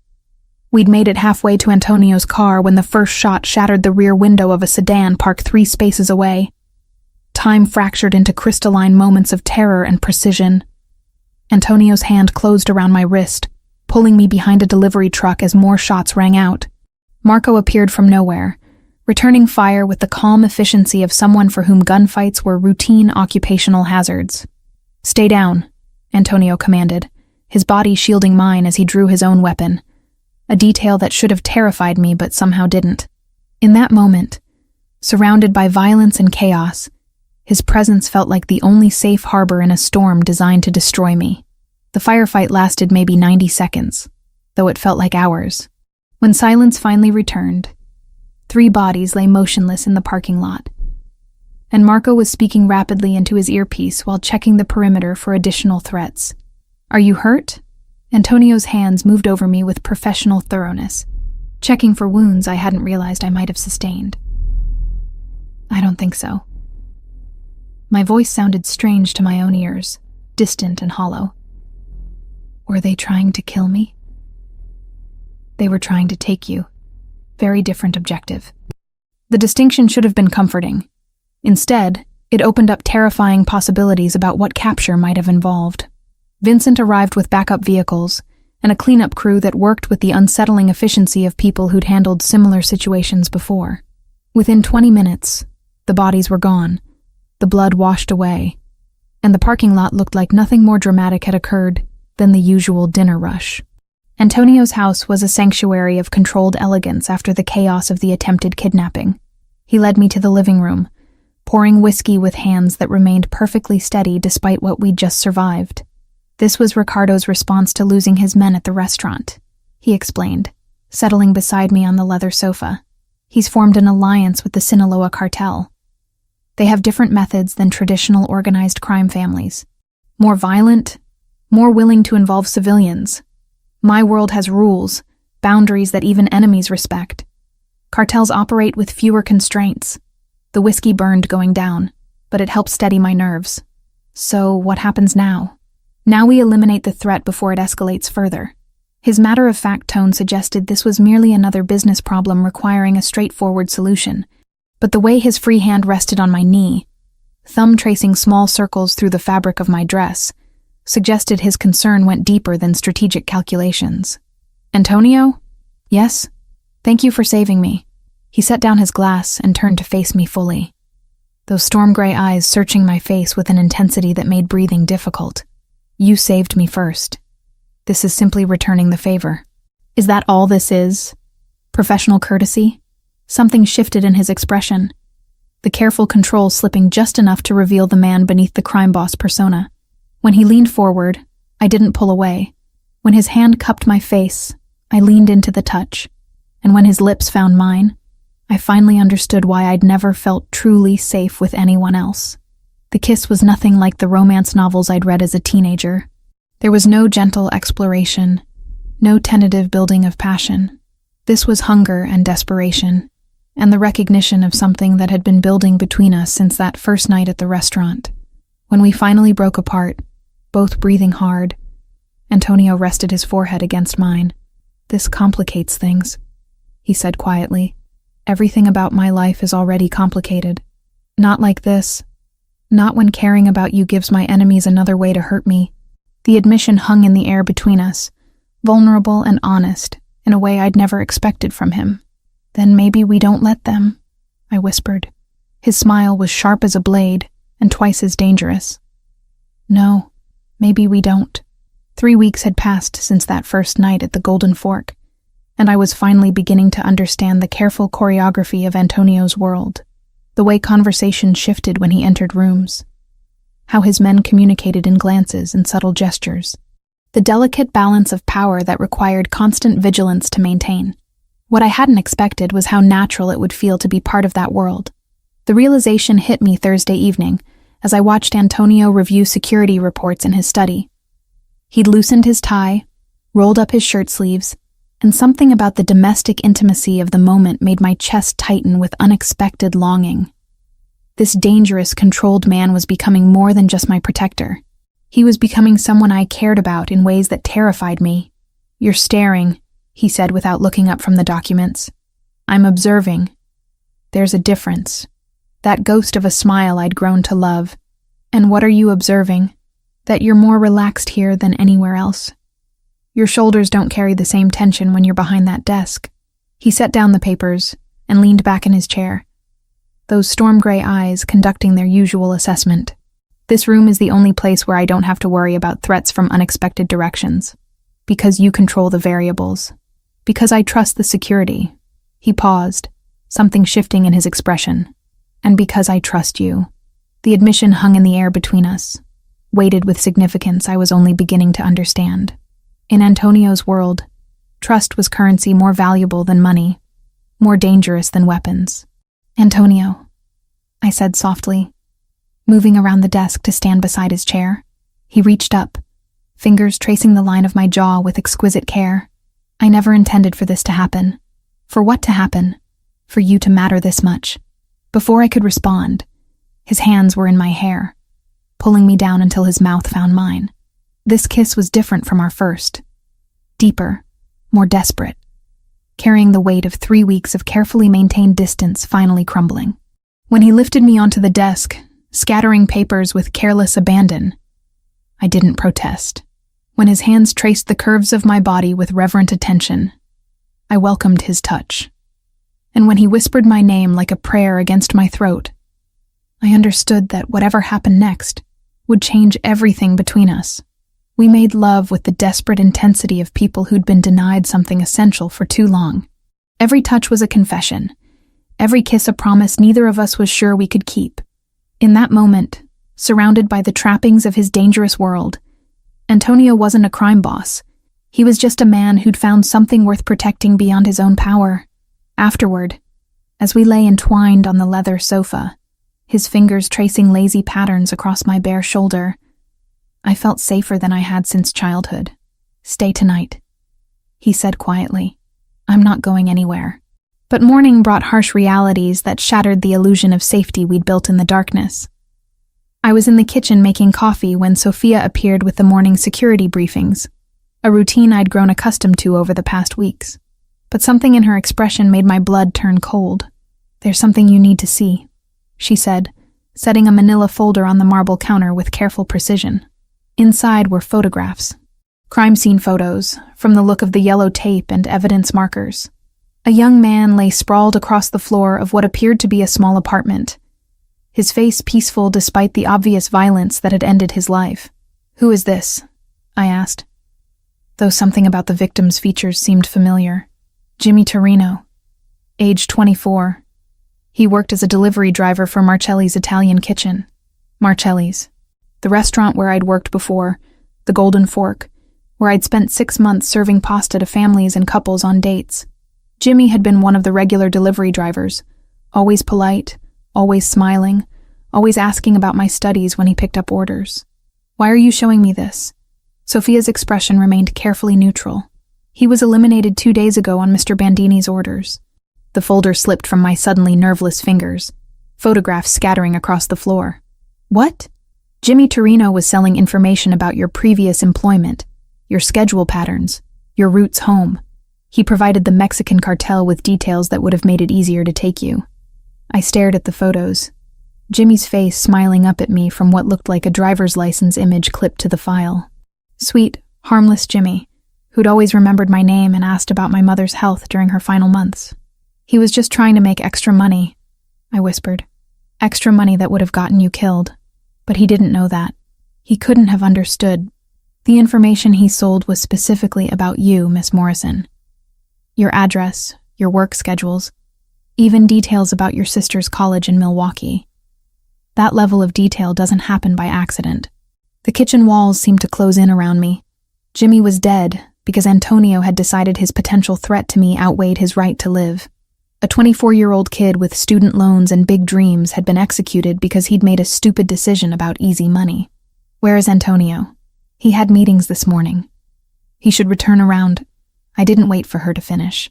We'd made it halfway to Antonio's car when the first shot shattered the rear window of a sedan parked 3 spaces away. Time fractured into crystalline moments of terror and precision. Antonio's hand closed around my wrist, pulling me behind a delivery truck as more shots rang out. Marco appeared from nowhere, returning fire with the calm efficiency of someone for whom gunfights were routine occupational hazards. "Stay down," Antonio commanded, his body shielding mine as he drew his own weapon, a detail that should have terrified me but somehow didn't. In that moment, surrounded by violence and chaos, his presence felt like the only safe harbor in a storm designed to destroy me. The firefight lasted maybe 90 seconds, though it felt like hours. When silence finally returned, 3 bodies lay motionless in the parking lot, and Marco was speaking rapidly into his earpiece while checking the perimeter for additional threats. "Are you hurt?" Antonio's hands moved over me with professional thoroughness, checking for wounds I hadn't realized I might have sustained. "I don't think so." My voice sounded strange to my own ears, distant and hollow. "Were they trying to kill me?" "They were trying to take you. Very different objective." The distinction should have been comforting. Instead, it opened up terrifying possibilities about what capture might have involved. Vincent arrived with backup vehicles and a cleanup crew that worked with the unsettling efficiency of people who'd handled similar situations before. Within 20 minutes, the bodies were gone, the blood washed away, and the parking lot looked like nothing more dramatic had occurred than the usual dinner rush. Antonio's house was a sanctuary of controlled elegance after the chaos of the attempted kidnapping. He led me to the living room, pouring whiskey with hands that remained perfectly steady despite what we'd just survived. This was Ricardo's response to losing his men at the restaurant, he explained, settling beside me on the leather sofa. He's formed an alliance with the Sinaloa cartel. They have different methods than traditional organized crime families. More violent, more willing to involve civilians. My world has rules, boundaries that even enemies respect. Cartels operate with fewer constraints. The whiskey burned going down, but it helped steady my nerves. So what happens now? Now we eliminate the threat before it escalates further. His matter-of-fact tone suggested this was merely another business problem requiring a straightforward solution. But the way his free hand rested on my knee, thumb tracing small circles through the fabric of my dress, suggested his concern went deeper than strategic calculations. Antonio? Yes? Thank you for saving me. He set down his glass and turned to face me fully, those storm-gray eyes searching my face with an intensity that made breathing difficult. You saved me first. This is simply returning the favor. Is that all this is? Professional courtesy? Something shifted in his expression, the careful control slipping just enough to reveal the man beneath the crime boss persona. When he leaned forward, I didn't pull away. When his hand cupped my face, I leaned into the touch. And when his lips found mine, I finally understood why I'd never felt truly safe with anyone else. The kiss was nothing like the romance novels I'd read as a teenager. There was no gentle exploration, no tentative building of passion. This was hunger and desperation, and the recognition of something that had been building between us since that first night at the restaurant. When we finally broke apart, both breathing hard, Antonio rested his forehead against mine. This complicates things, he said quietly. Everything about my life is already complicated. Not like this. Not when caring about you gives my enemies another way to hurt me. The admission hung in the air between us, vulnerable and honest, in a way I'd never expected from him. Then maybe we don't let them, I whispered. His smile was sharp as a blade and twice as dangerous. No, maybe we don't. 3 weeks had passed since that first night at the Golden Fork, and I was finally beginning to understand the careful choreography of Antonio's world. The way conversation shifted when he entered rooms, how his men communicated in glances and subtle gestures, the delicate balance of power that required constant vigilance to maintain. What I hadn't expected was how natural it would feel to be part of that world. The realization hit me Thursday evening as I watched Antonio review security reports in his study. He'd loosened his tie, rolled up his shirt sleeves, and something about the domestic intimacy of the moment made my chest tighten with unexpected longing. This dangerous, controlled man was becoming more than just my protector. He was becoming someone I cared about in ways that terrified me. You're staring, he said without looking up from the documents. I'm observing. There's a difference. That ghost of a smile I'd grown to love. And what are you observing? That you're more relaxed here than anywhere else. Your shoulders don't carry the same tension when you're behind that desk. He set down the papers and leaned back in his chair, those storm-gray eyes conducting their usual assessment. This room is the only place where I don't have to worry about threats from unexpected directions. Because you control the variables. Because I trust the security. He paused, something shifting in his expression. And because I trust you. The admission hung in the air between us, weighted with significance I was only beginning to understand. In Antonio's world, trust was currency more valuable than money, more dangerous than weapons. Antonio, I said softly, moving around the desk to stand beside his chair. He reached up, fingers tracing the line of my jaw with exquisite care. I never intended for this to happen. For what to happen? For you to matter this much. Before I could respond, his hands were in my hair, pulling me down until his mouth found mine. This kiss was different from our first. Deeper, more desperate. carrying the weight of 3 weeks of carefully maintained distance finally crumbling. When he lifted me onto the desk, scattering papers with careless abandon, I didn't protest. When his hands traced the curves of my body with reverent attention, I welcomed his touch. And when he whispered my name like a prayer against my throat, I understood that whatever happened next would change everything between us. We made love with the desperate intensity of people who'd been denied something essential for too long. Every touch was a confession, every kiss a promise neither of us was sure we could keep. In that moment, surrounded by the trappings of his dangerous world, Antonio wasn't a crime boss. He was just a man who'd found something worth protecting beyond his own power. Afterward, as we lay entwined on the leather sofa, his fingers tracing lazy patterns across my bare shoulder, I felt safer than I had since childhood. "Stay tonight," he said quietly. "I'm not going anywhere." But morning brought harsh realities that shattered the illusion of safety we'd built in the darkness. I was in the kitchen making coffee when Sophia appeared with the morning security briefings, a routine I'd grown accustomed to over the past weeks. But something in her expression made my blood turn cold. "There's something you need to see," she said, setting a manila folder on the marble counter with careful precision. Inside were photographs. Crime scene photos, from the look of the yellow tape and evidence markers. A young man lay sprawled across the floor of what appeared to be a small apartment, his face peaceful despite the obvious violence that had ended his life. "Who is this?" I asked, though something about the victim's features seemed familiar. "Jimmy Torino, age 24. He worked as a delivery driver for Marcelli's Italian Kitchen." Marcelli's, the restaurant where I'd worked before, the Golden Fork, where I'd spent 6 months serving pasta to families and couples on dates. Jimmy had been one of the regular delivery drivers, always polite, always smiling, always asking about my studies when he picked up orders. "Why are you showing me this?" Sophia's expression remained carefully neutral. "He was eliminated 2 days ago on Mr. Bandini's orders." The folder slipped from my suddenly nerveless fingers, photographs scattering across the floor. "What?" "Jimmy Torino was selling information about your previous employment, your schedule patterns, your routes home. He provided the Mexican cartel with details that would have made it easier to take you." I stared at the photos, Jimmy's face smiling up at me from what looked like a driver's license image clipped to the file. Sweet, harmless Jimmy, who'd always remembered my name and asked about my mother's health during her final months. "He was just trying to make extra money," I whispered. "Extra money that would have gotten you killed." But he didn't know that. He couldn't have understood. The information he sold was specifically about you, Miss Morrison. Your address, your work schedules, even details about your sister's college in Milwaukee. That level of detail doesn't happen by accident. The kitchen walls seemed to close in around me. Jimmy was dead because Antonio had decided his potential threat to me outweighed his right to live. A 24-year-old kid with student loans and big dreams had been executed because he'd made a stupid decision about easy money. Where is Antonio? He had meetings this morning. He should return around. I didn't wait for her to finish.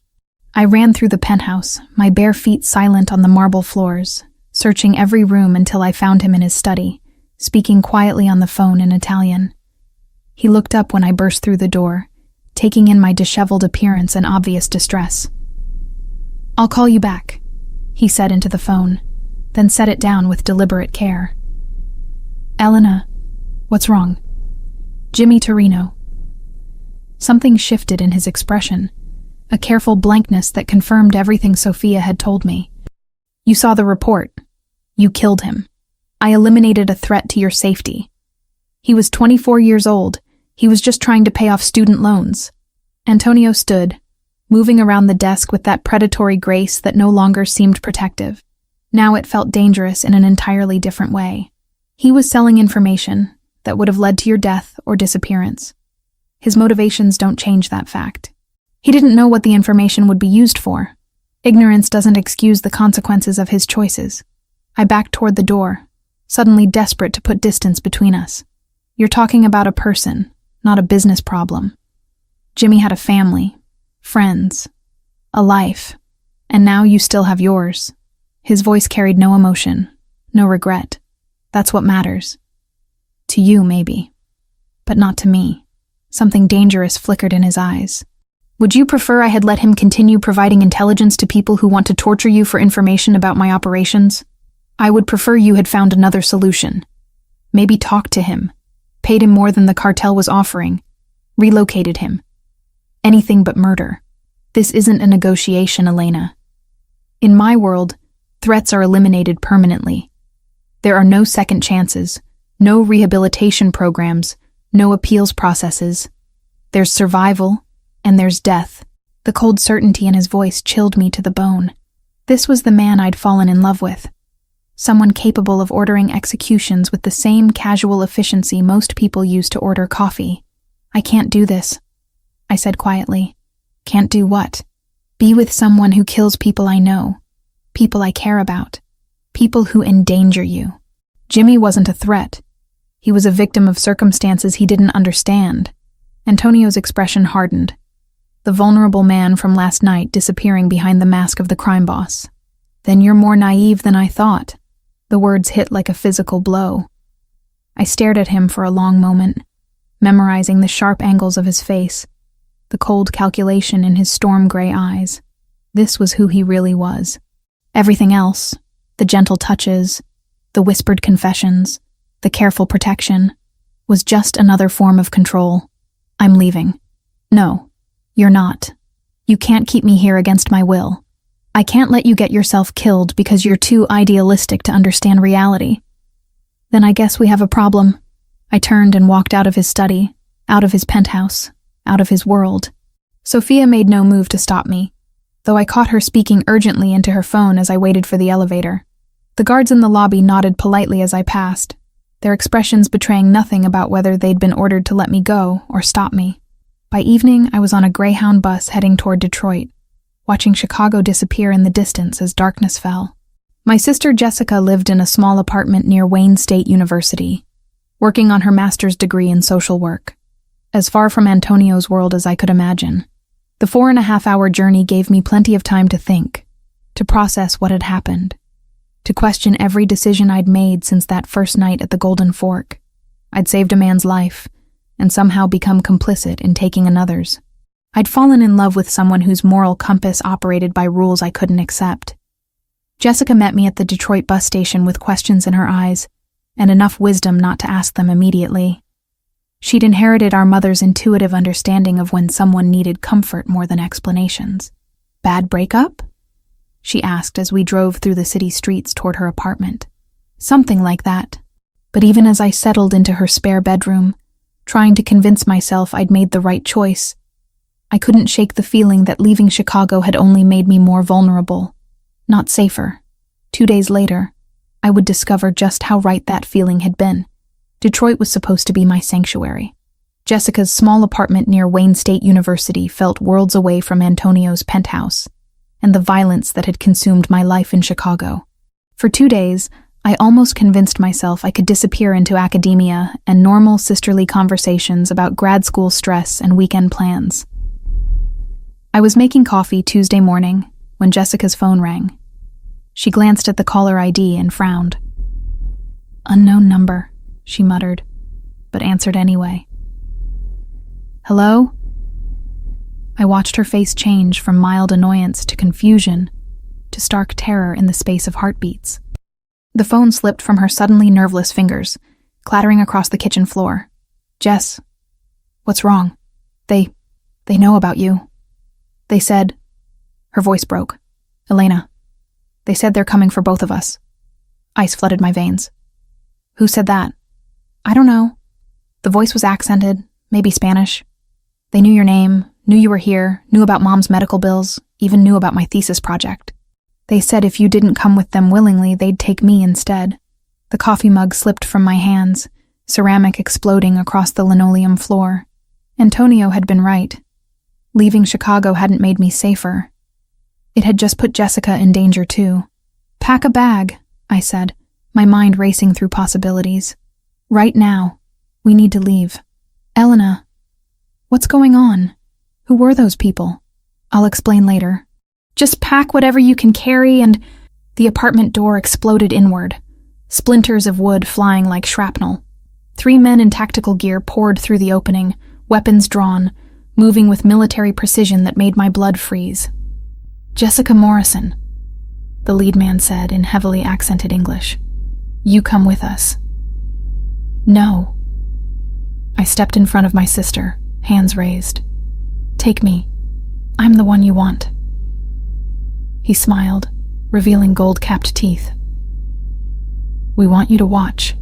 I ran through the penthouse, my bare feet silent on the marble floors, searching every room until I found him in his study, speaking quietly on the phone in Italian. He looked up when I burst through the door, taking in my disheveled appearance and obvious distress. "I'll call you back," he said into the phone, then set it down with deliberate care. "Elena, what's wrong?" "Jimmy Torino." Something shifted in his expression, a careful blankness that confirmed everything Sophia had told me. "You saw the report. You killed him. I eliminated a threat to your safety. He was 24 years old. He was just trying to pay off student loans." Antonio stood, moving around the desk with that predatory grace that no longer seemed protective. Now it felt dangerous in an entirely different way. He was selling information that would have led to your death or disappearance. His motivations don't change that fact. He didn't know what the information would be used for. Ignorance doesn't excuse the consequences of his choices. I backed toward the door, suddenly desperate to put distance between us. "You're talking about a person, not a business problem. Jimmy had a family, friends, a life, and now you still have yours." His voice carried no emotion, no regret. "That's what matters. To you, maybe, but not to me." Something dangerous flickered in his eyes. Would you prefer I had let him continue providing intelligence to people who want to torture you for information about my operations? I would prefer you had found another solution. Maybe talked to him, paid him more than the cartel was offering, relocated him. Anything but murder. This isn't a negotiation, Elena. In my world, threats are eliminated permanently. There are no second chances, no rehabilitation programs, no appeals processes. There's survival, and there's death. The cold certainty in his voice chilled me to the bone. This was the man I'd fallen in love with. Someone capable of ordering executions with the same casual efficiency most people use to order coffee. I can't do this, I said quietly. Can't do what? Be with someone who kills people I know, people I care about, people who endanger you. Jimmy wasn't a threat. He was a victim of circumstances he didn't understand. Antonio's expression hardened. The vulnerable man from last night disappearing behind the mask of the crime boss. Then you're more naive than I thought. The words hit like a physical blow. I stared at him for a long moment, memorizing the sharp angles of his face, the cold calculation in his storm-gray eyes. This was who he really was. Everything else, the gentle touches, the whispered confessions, the careful protection, was just another form of control. I'm leaving. No, you're not. You can't keep me here against my will. I can't let you get yourself killed because you're too idealistic to understand reality. Then I guess we have a problem. I turned and walked out of his study, out of his penthouse, out of his world. Sophia made no move to stop me, though I caught her speaking urgently into her phone as I waited for the elevator. The guards in the lobby nodded politely as I passed, their expressions betraying nothing about whether they'd been ordered to let me go or stop me. By evening, I was on a Greyhound bus heading toward Detroit, watching Chicago disappear in the distance as darkness fell. My sister Jessica lived in a small apartment near Wayne State University, working on her master's degree in social work, as far from Antonio's world as I could imagine. The 4.5-hour journey gave me plenty of time to think, to process what had happened, to question every decision I'd made since that first night at the Golden Fork. I'd saved a man's life, and somehow become complicit in taking another's. I'd fallen in love with someone whose moral compass operated by rules I couldn't accept. Jessica met me at the Detroit bus station with questions in her eyes, and enough wisdom not to ask them immediately. She'd inherited our mother's intuitive understanding of when someone needed comfort more than explanations. Bad breakup? She asked as we drove through the city streets toward her apartment. Something like that. But even as I settled into her spare bedroom, trying to convince myself I'd made the right choice, I couldn't shake the feeling that leaving Chicago had only made me more vulnerable, not safer. 2 days later, I would discover just how right that feeling had been. Detroit was supposed to be my sanctuary. Jessica's small apartment near Wayne State University felt worlds away from Antonio's penthouse, and the violence that had consumed my life in Chicago. For 2 days, I almost convinced myself I could disappear into academia and normal sisterly conversations about grad school stress and weekend plans. I was making coffee Tuesday morning when Jessica's phone rang. She glanced at the caller ID and frowned. "Unknown number," she muttered, but answered anyway. "Hello?" I watched her face change from mild annoyance to confusion to stark terror in the space of heartbeats. The phone slipped from her suddenly nerveless fingers, clattering across the kitchen floor. "Jess, what's wrong? They know about you. They said..." Her voice broke. "Elena, they said they're coming for both of us." Ice flooded my veins. "Who said that?" "I don't know." The voice was accented, maybe Spanish. "They knew your name, knew you were here, knew about Mom's medical bills, even knew about my thesis project. They said if you didn't come with them willingly, they'd take me instead." The coffee mug slipped from my hands, ceramic exploding across the linoleum floor. Antonio had been right. Leaving Chicago hadn't made me safer. It had just put Jessica in danger too. "Pack a bag," I said, my mind racing through possibilities. "Right now. We need to leave." "Elena, what's going on? Who were those people?" "I'll explain later." "Just pack whatever you can carry and..." The apartment door exploded inward, splinters of wood flying like shrapnel. 3 men in tactical gear poured through the opening, weapons drawn, moving with military precision that made my blood freeze. "Jessica Morrison," the lead man said in heavily accented English. "You come with us." "No." I stepped in front of my sister, hands raised. "Take me. I'm the one you want." He smiled, revealing gold-capped teeth. "We want you to watch.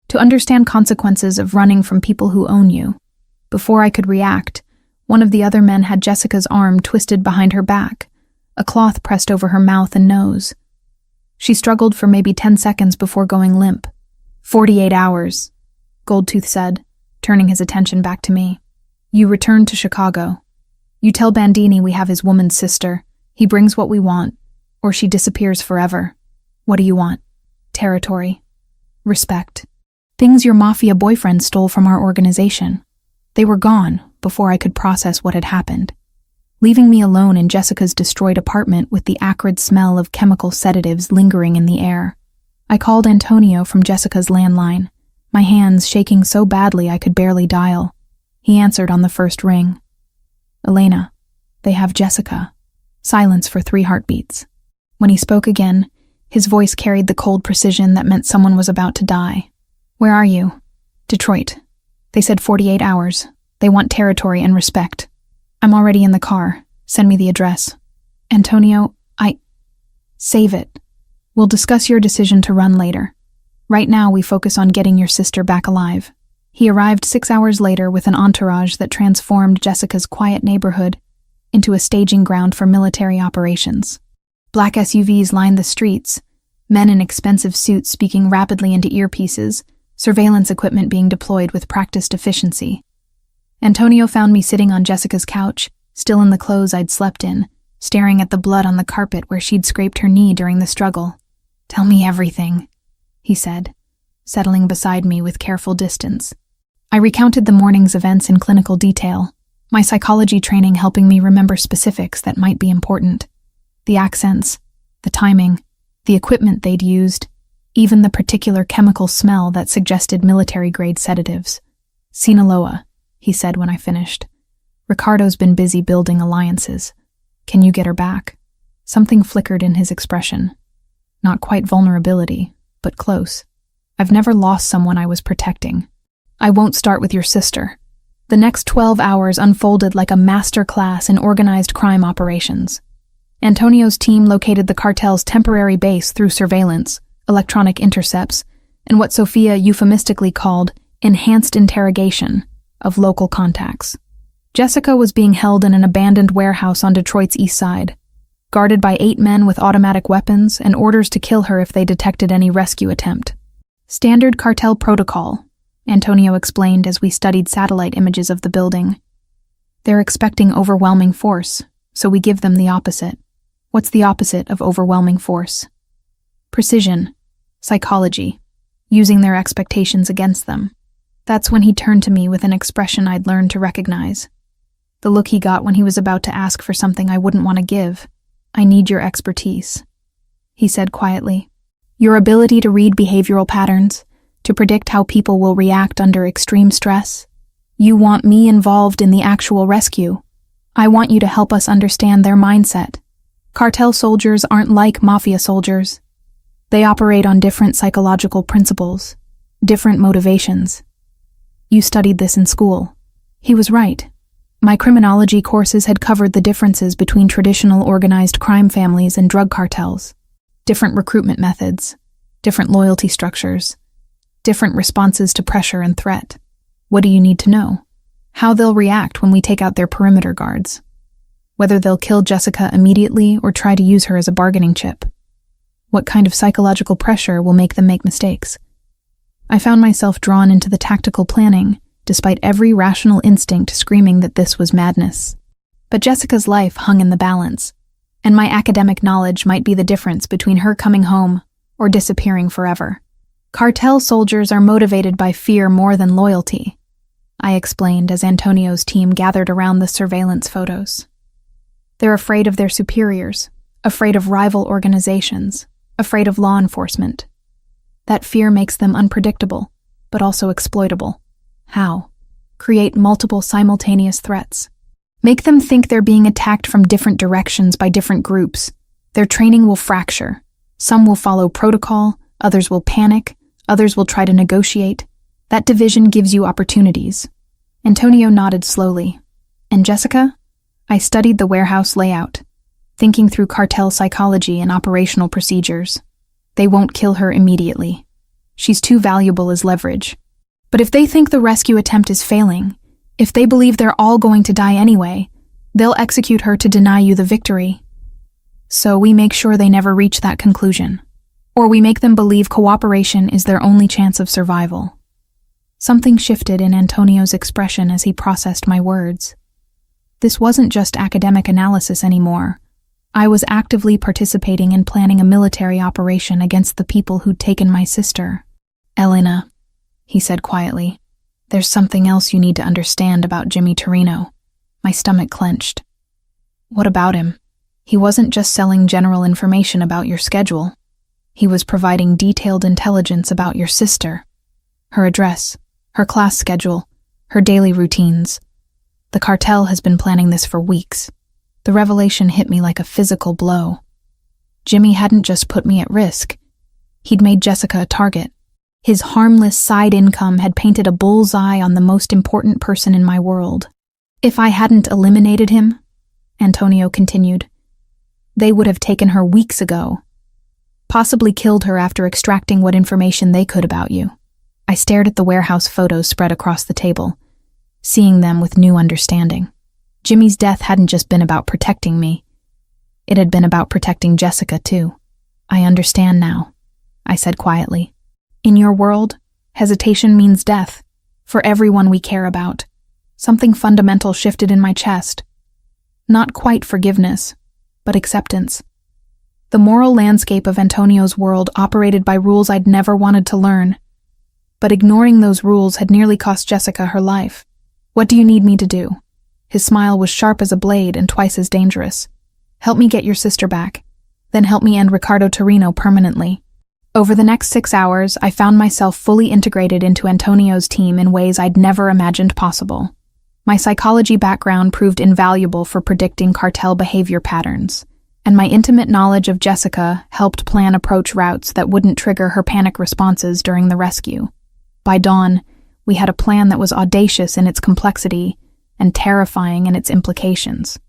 To understand consequences of running from people who own you." Before I could react, one of the other men had Jessica's arm twisted behind her back, a cloth pressed over her mouth and nose. She struggled for maybe 10 seconds before going limp. 48 hours, Goldtooth said, turning his attention back to me. "You return to Chicago. You tell Bandini we have his woman's sister. He brings what we want, or she disappears forever. What do you want? Territory. Respect. Things your Mafia boyfriend stole from our organization. They were gone before I could process what had happened, leaving me alone in Jessica's destroyed apartment with the acrid smell of chemical sedatives lingering in the air. I called Antonio from Jessica's landline, my hands shaking so badly I could barely dial. He answered on the first ring. "Elena, they have Jessica." Silence for 3 heartbeats. When he spoke again, his voice carried the cold precision that meant someone was about to die. "Where are you?" "Detroit. They said 48 hours. They want territory and respect." "I'm already in the car. Send me the address." "Antonio, Save it. We'll discuss your decision to run later. Right now we focus on getting your sister back alive." He arrived 6 hours later with an entourage that transformed Jessica's quiet neighborhood into a staging ground for military operations. Black SUVs lined the streets, men in expensive suits speaking rapidly into earpieces, surveillance equipment being deployed with practiced efficiency. Antonio found me sitting on Jessica's couch, still in the clothes I'd slept in, staring at the blood on the carpet where she'd scraped her knee during the struggle. "Tell me everything," he said, settling beside me with careful distance. I recounted the morning's events in clinical detail, my psychology training helping me remember specifics that might be important. The accents, the timing, the equipment they'd used, even the particular chemical smell that suggested military-grade sedatives. "Sinaloa," he said when I finished. "Ricardo's been busy building alliances. Can you get her back?" Something flickered in his expression. Not quite vulnerability, but close. "I've never lost someone I was protecting. I won't start with your sister." The next 12 hours unfolded like a master class in organized crime operations. Antonio's team located the cartel's temporary base through surveillance, electronic intercepts, and what Sophia euphemistically called enhanced interrogation of local contacts. Jessica was being held in an abandoned warehouse on Detroit's east side, guarded by 8 men with automatic weapons and orders to kill her if they detected any rescue attempt. "Standard cartel protocol," Antonio explained as we studied satellite images of the building. "They're expecting overwhelming force, so we give them the opposite." "What's the opposite of overwhelming force?" "Precision, psychology, using their expectations against them." That's when he turned to me with an expression I'd learned to recognize. The look he got when he was about to ask for something I wouldn't want to give. "I need your expertise," he said quietly. "Your ability to read behavioral patterns, to predict how people will react under extreme stress. You want me involved in the actual rescue. I want you to help us understand their mindset. Cartel soldiers aren't like Mafia soldiers. They operate on different psychological principles, different motivations. You studied this in school." He was right. My criminology courses had covered the differences between traditional organized crime families and drug cartels. Different recruitment methods, different loyalty structures, different responses to pressure and threat. What do you need to know? How they'll react when we take out their perimeter guards. Whether they'll kill Jessica immediately or try to use her as a bargaining chip. What kind of psychological pressure will make them make mistakes? I found myself drawn into the tactical planning, despite every rational instinct screaming that this was madness. But Jessica's life hung in the balance, and my academic knowledge might be the difference between her coming home or disappearing forever. Cartel soldiers are motivated by fear more than loyalty, I explained as Antonio's team gathered around the surveillance photos. They're afraid of their superiors, afraid of rival organizations, afraid of law enforcement. That fear makes them unpredictable, but also exploitable. How? Create multiple simultaneous threats. Make them think they're being attacked from different directions by different groups. Their training will fracture. Some will follow protocol, others will panic, others will try to negotiate. That division gives you opportunities. Antonio nodded slowly. And Jessica? I studied the warehouse layout, thinking through cartel psychology and operational procedures. They won't kill her immediately. She's too valuable as leverage. But if they think the rescue attempt is failing, if they believe they're all going to die anyway, they'll execute her to deny you the victory. So we make sure they never reach that conclusion. Or we make them believe cooperation is their only chance of survival. Something shifted in Antonio's expression as he processed my words. This wasn't just academic analysis anymore. I was actively participating in planning a military operation against the people who'd taken my sister. Elena, he said quietly, there's something else you need to understand about Jimmy Torino. My stomach clenched. What about him? He wasn't just selling general information about your schedule. He was providing detailed intelligence about your sister. Her address, her class schedule, her daily routines. The cartel has been planning this for weeks. The revelation hit me like a physical blow. Jimmy hadn't just put me at risk. He'd made Jessica a target. His harmless side income had painted a bullseye on the most important person in my world. If I hadn't eliminated him, Antonio continued, they would have taken her weeks ago. Possibly killed her after extracting what information they could about you. I stared at the warehouse photos spread across the table, seeing them with new understanding. Jimmy's death hadn't just been about protecting me. It had been about protecting Jessica, too. I understand now, I said quietly. In your world, hesitation means death, for everyone we care about. Something fundamental shifted in my chest. Not quite forgiveness, but acceptance. The moral landscape of Antonio's world operated by rules I'd never wanted to learn. But ignoring those rules had nearly cost Jessica her life. What do you need me to do? His smile was sharp as a blade and twice as dangerous. Help me get your sister back. Then help me end Ricardo Torino permanently. Over the next 6 hours, I found myself fully integrated into Antonio's team in ways I'd never imagined possible. My psychology background proved invaluable for predicting cartel behavior patterns, and my intimate knowledge of Jessica helped plan approach routes that wouldn't trigger her panic responses during the rescue. By dawn, we had a plan that was audacious in its complexity and terrifying in its implications.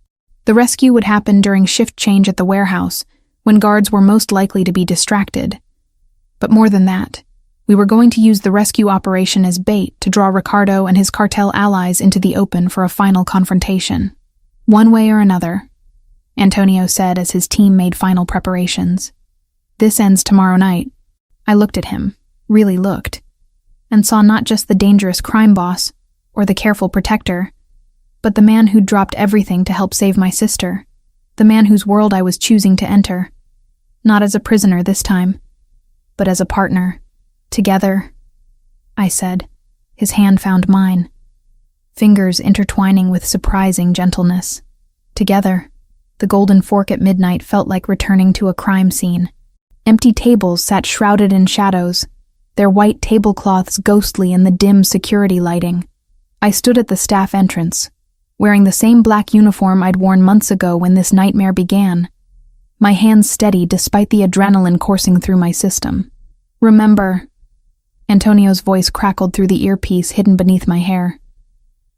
The rescue would happen during shift change at the warehouse, when guards were most likely to be distracted. But more than that, we were going to use the rescue operation as bait to draw Ricardo and his cartel allies into the open for a final confrontation. One way or another, Antonio said as his team made final preparations. This ends tomorrow night. I looked at him, really looked, and saw not just the dangerous crime boss or the careful protector, but the man who'd dropped everything to help save my sister, the man whose world I was choosing to enter. Not as a prisoner this time, but as a partner. Together, I said. His hand found mine, fingers intertwining with surprising gentleness. Together, the golden fork at midnight felt like returning to a crime scene. Empty tables sat shrouded in shadows, their white tablecloths ghostly in the dim security lighting. I stood at the staff entrance, wearing the same black uniform I'd worn months ago when this nightmare began, my hands steady despite the adrenaline coursing through my system. Remember, Antonio's voice crackled through the earpiece hidden beneath my hair.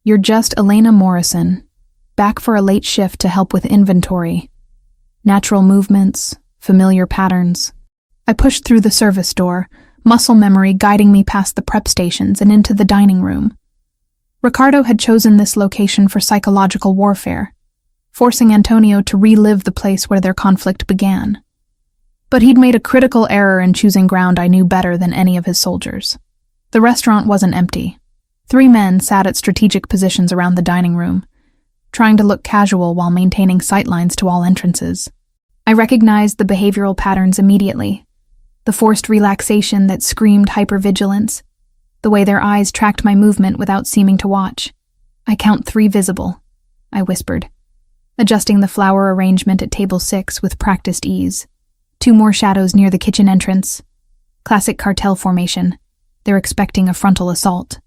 You're just Elena Morrison, back for a late shift to help with inventory. Natural movements, familiar patterns. I pushed through the service door, muscle memory guiding me past the prep stations and into the dining room. Ricardo had chosen this location for psychological warfare, forcing Antonio to relive the place where their conflict began. But he'd made a critical error in choosing ground I knew better than any of his soldiers. The restaurant wasn't empty. 3 men sat at strategic positions around the dining room, trying to look casual while maintaining sightlines to all entrances. I recognized the behavioral patterns immediately. The forced relaxation that screamed hypervigilance, the way their eyes tracked my movement without seeming to watch. I count 3 visible, I whispered, adjusting the flower arrangement at table 6 with practiced ease. 2 more shadows near the kitchen entrance. Classic cartel formation. They're expecting a frontal assault.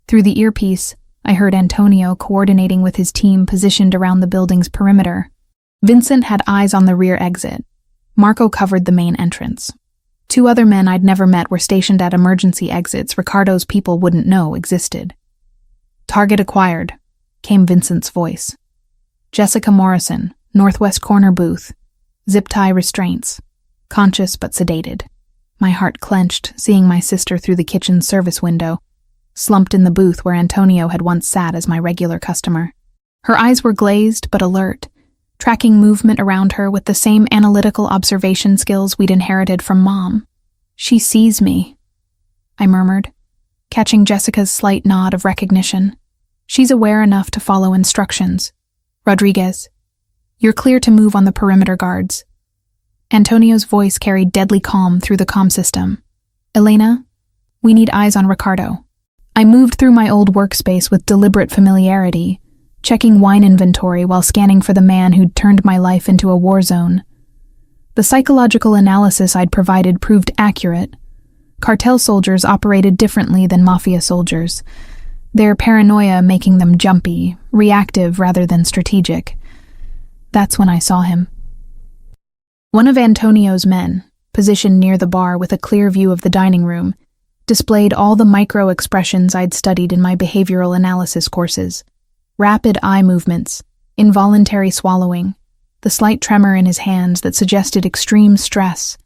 Through the earpiece, I heard Antonio coordinating with his team positioned around the building's perimeter. Vincent had eyes on the rear exit. Marco covered the main entrance. 2 other men I'd never met were stationed at emergency exits Ricardo's people wouldn't know existed. "Target acquired," came Vincent's voice. "Jessica Morrison, northwest corner booth. Zip tie restraints. Conscious but sedated." My heart clenched, seeing my sister through the kitchen service window, slumped in the booth where Antonio had once sat as my regular customer. Her eyes were glazed but alert, tracking movement around her with the same analytical observation skills we'd inherited from Mom. "She sees me," I murmured, catching Jessica's slight nod of recognition. "She's aware enough to follow instructions. Rodriguez, you're clear to move on the perimeter guards." Antonio's voice carried deadly calm through the comm system. "Elena, we need eyes on Ricardo." I moved through my old workspace with deliberate familiarity, checking wine inventory while scanning for the man who'd turned my life into a war zone. The psychological analysis I'd provided proved accurate. Cartel soldiers operated differently than Mafia soldiers, their paranoia making them jumpy, reactive rather than strategic. That's when I saw him. One of Antonio's men, positioned near the bar with a clear view of the dining room, displayed all the micro-expressions I'd studied in my behavioral analysis courses. Rapid eye movements, involuntary swallowing, the slight tremor in his hands that suggested extreme stress.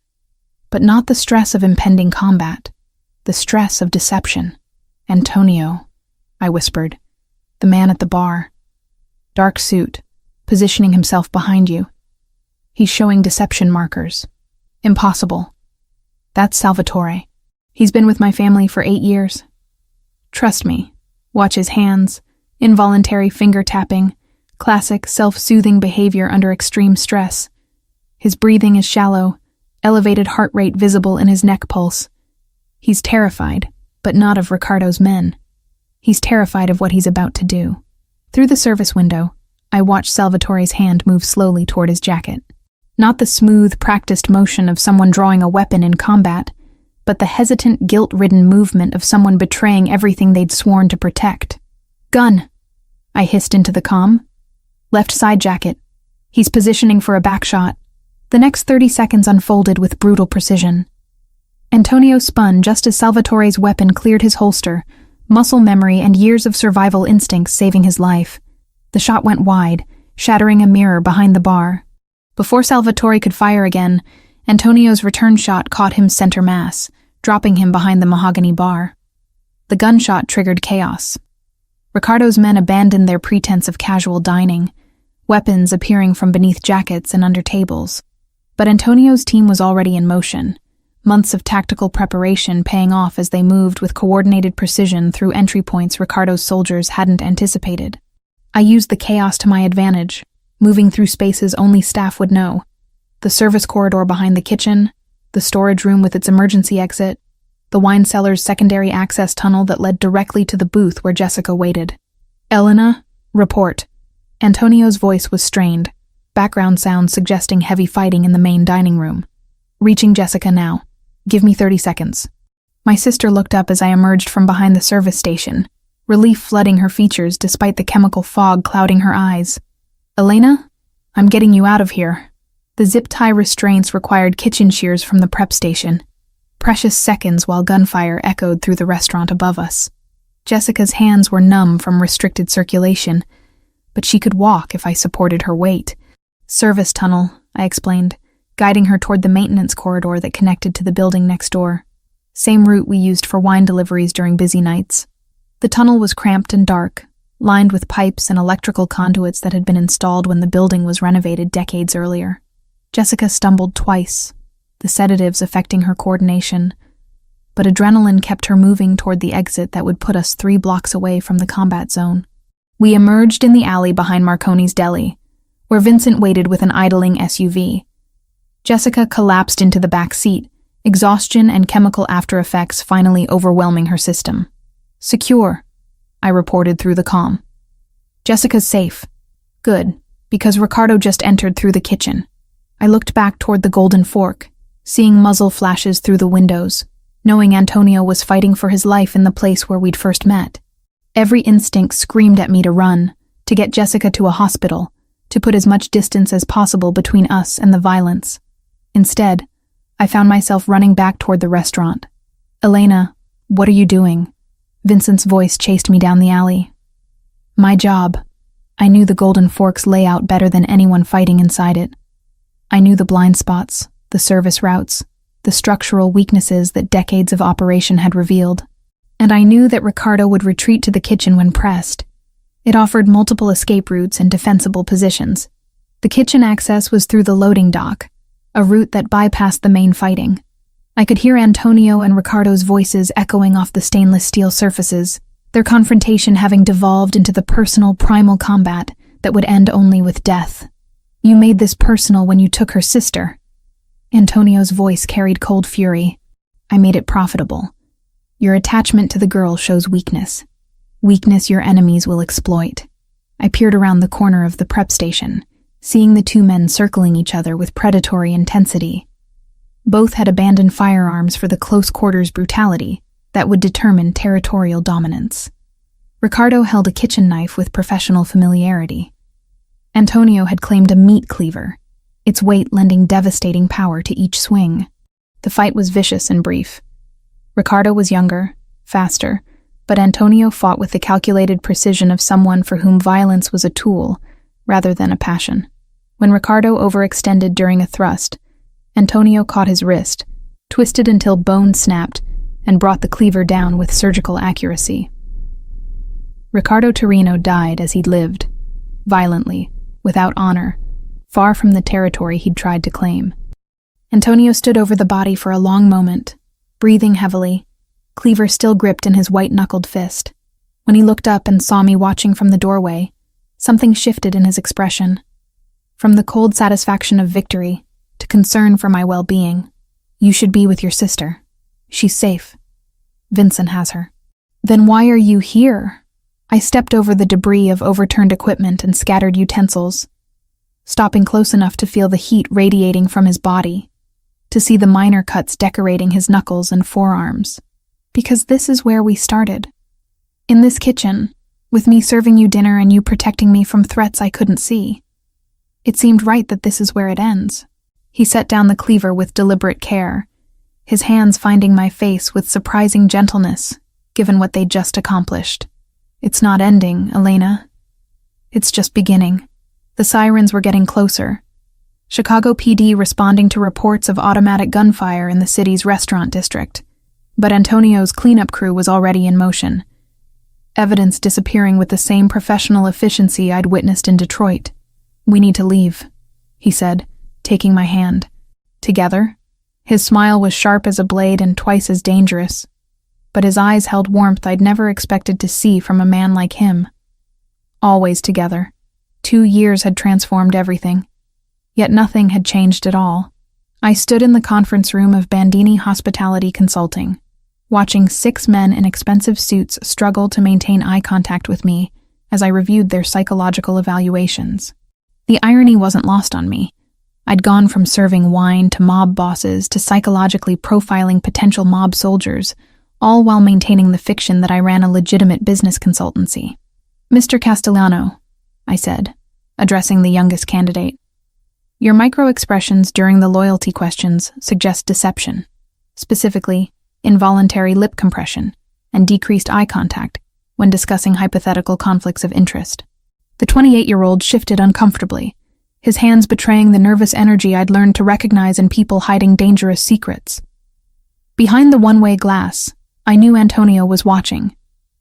But not the stress of impending combat, the stress of deception. "Antonio," I whispered. "The man at the bar. Dark suit, positioning himself behind you. He's showing deception markers. Impossible. That's Salvatore. He's been with my family for 8 years. Trust me. Watch his hands, involuntary finger tapping, classic self-soothing behavior under extreme stress. His breathing is shallow, elevated heart rate visible in his neck pulse. He's terrified, but not of Ricardo's men. He's terrified of what he's about to do." Through the service window, I watched Salvatore's hand move slowly toward his jacket. Not the smooth, practiced motion of someone drawing a weapon in combat, but the hesitant, guilt-ridden movement of someone betraying everything they'd sworn to protect. "Gun," I hissed into the comm. "Left side jacket. He's positioning for a backshot." The next 30 seconds unfolded with brutal precision. Antonio spun just as Salvatore's weapon cleared his holster, muscle memory and years of survival instincts saving his life. The shot went wide, shattering a mirror behind the bar. Before Salvatore could fire again, Antonio's return shot caught him center mass, dropping him behind the mahogany bar. The gunshot triggered chaos. Ricardo's men abandoned their pretense of casual dining, weapons appearing from beneath jackets and under tables. But Antonio's team was already in motion, months of tactical preparation paying off as they moved with coordinated precision through entry points Ricardo's soldiers hadn't anticipated. I used the chaos to my advantage, moving through spaces only staff would know. The service corridor behind the kitchen, the storage room with its emergency exit, the wine cellar's secondary access tunnel that led directly to the booth where Jessica waited. "Elena, report." Antonio's voice was strained, background sounds suggesting heavy fighting in the main dining room. "Reaching Jessica now. Give me 30 seconds." My sister looked up as I emerged from behind the service station, relief flooding her features despite the chemical fog clouding her eyes. "Elena, I'm getting you out of here." The zip tie restraints required kitchen shears from the prep station. Precious seconds while gunfire echoed through the restaurant above us. Jessica's hands were numb from restricted circulation, but she could walk if I supported her weight. "Service tunnel," I explained, guiding her toward the maintenance corridor that connected to the building next door. Same route we used for wine deliveries during busy nights. The tunnel was cramped and dark, lined with pipes and electrical conduits that had been installed when the building was renovated decades earlier. Jessica stumbled twice, the sedatives affecting her coordination, but adrenaline kept her moving toward the exit that would put us 3 blocks away from the combat zone. We emerged in the alley behind Marconi's Deli, where Vincent waited with an idling SUV. Jessica collapsed into the back seat, exhaustion and chemical aftereffects finally overwhelming her system. "Secure," I reported through the comm. "Jessica's safe." "Good, because Ricardo just entered through the kitchen." I looked back toward the Golden Fork, seeing muzzle flashes through the windows, knowing Antonio was fighting for his life in the place where we'd first met. Every instinct screamed at me to run, to get Jessica to a hospital, to put as much distance as possible between us and the violence. Instead, I found myself running back toward the restaurant. "Elena, what are you doing?" Vincent's voice chased me down the alley. "My job." I knew the Golden Forks layout better than anyone fighting inside it. I knew the blind spots, the service routes, the structural weaknesses that decades of operation had revealed. And I knew that Ricardo would retreat to the kitchen when pressed. It offered multiple escape routes and defensible positions. The kitchen access was through the loading dock, a route that bypassed the main fighting. I could hear Antonio and Ricardo's voices echoing off the stainless steel surfaces, their confrontation having devolved into the personal, primal combat that would end only with death. "You made this personal when you took her sister." Antonio's voice carried cold fury. "I made it profitable. Your attachment to the girl shows weakness. Weakness your enemies will exploit." I peered around the corner of the prep station, seeing the two men circling each other with predatory intensity. Both had abandoned firearms for the close-quarters brutality that would determine territorial dominance. Ricardo held a kitchen knife with professional familiarity. Antonio had claimed a meat cleaver, its weight lending devastating power to each swing. The fight was vicious and brief. Ricardo was younger, faster, but Antonio fought with the calculated precision of someone for whom violence was a tool rather than a passion. When Ricardo overextended during a thrust, Antonio caught his wrist, twisted until bone snapped, and brought the cleaver down with surgical accuracy. Ricardo Torino died as he'd lived, violently, without honor, far from the territory he'd tried to claim. Antonio stood over the body for a long moment, breathing heavily, cleaver still gripped in his white-knuckled fist. When he looked up and saw me watching from the doorway, something shifted in his expression. From the cold satisfaction of victory to concern for my well-being. "You should be with your sister. She's safe. Vincent has her." "Then why are you here?" I stepped over the debris of overturned equipment and scattered utensils, stopping close enough to feel the heat radiating from his body, to see the minor cuts decorating his knuckles and forearms. "Because this is where we started. In this kitchen, with me serving you dinner and you protecting me from threats I couldn't see. It seemed right that this is where it ends." He set down the cleaver with deliberate care, his hands finding my face with surprising gentleness, given what they'd just accomplished. "It's not ending, Elena. It's just beginning." The sirens were getting closer. Chicago PD responding to reports of automatic gunfire in the city's restaurant district. But Antonio's cleanup crew was already in motion. Evidence disappearing with the same professional efficiency I'd witnessed in Detroit. "We need to leave," he said, taking my hand. "Together?" His smile was sharp as a blade and twice as dangerous, but his eyes held warmth I'd never expected to see from a man like him. Always together. 2 years had transformed everything. Yet nothing had changed at all. I stood in the conference room of Bandini Hospitality Consulting, watching 6 men in expensive suits struggle to maintain eye contact with me as I reviewed their psychological evaluations. The irony wasn't lost on me. I'd gone from serving wine to mob bosses to psychologically profiling potential mob soldiers, all while maintaining the fiction that I ran a legitimate business consultancy. "Mr. Castellano," I said, addressing the youngest candidate, "your micro-expressions during the loyalty questions suggest deception, specifically involuntary lip compression and decreased eye contact when discussing hypothetical conflicts of interest." The 28-year-old shifted uncomfortably, his hands betraying the nervous energy I'd learned to recognize in people hiding dangerous secrets. Behind the one-way glass, I knew Antonio was watching,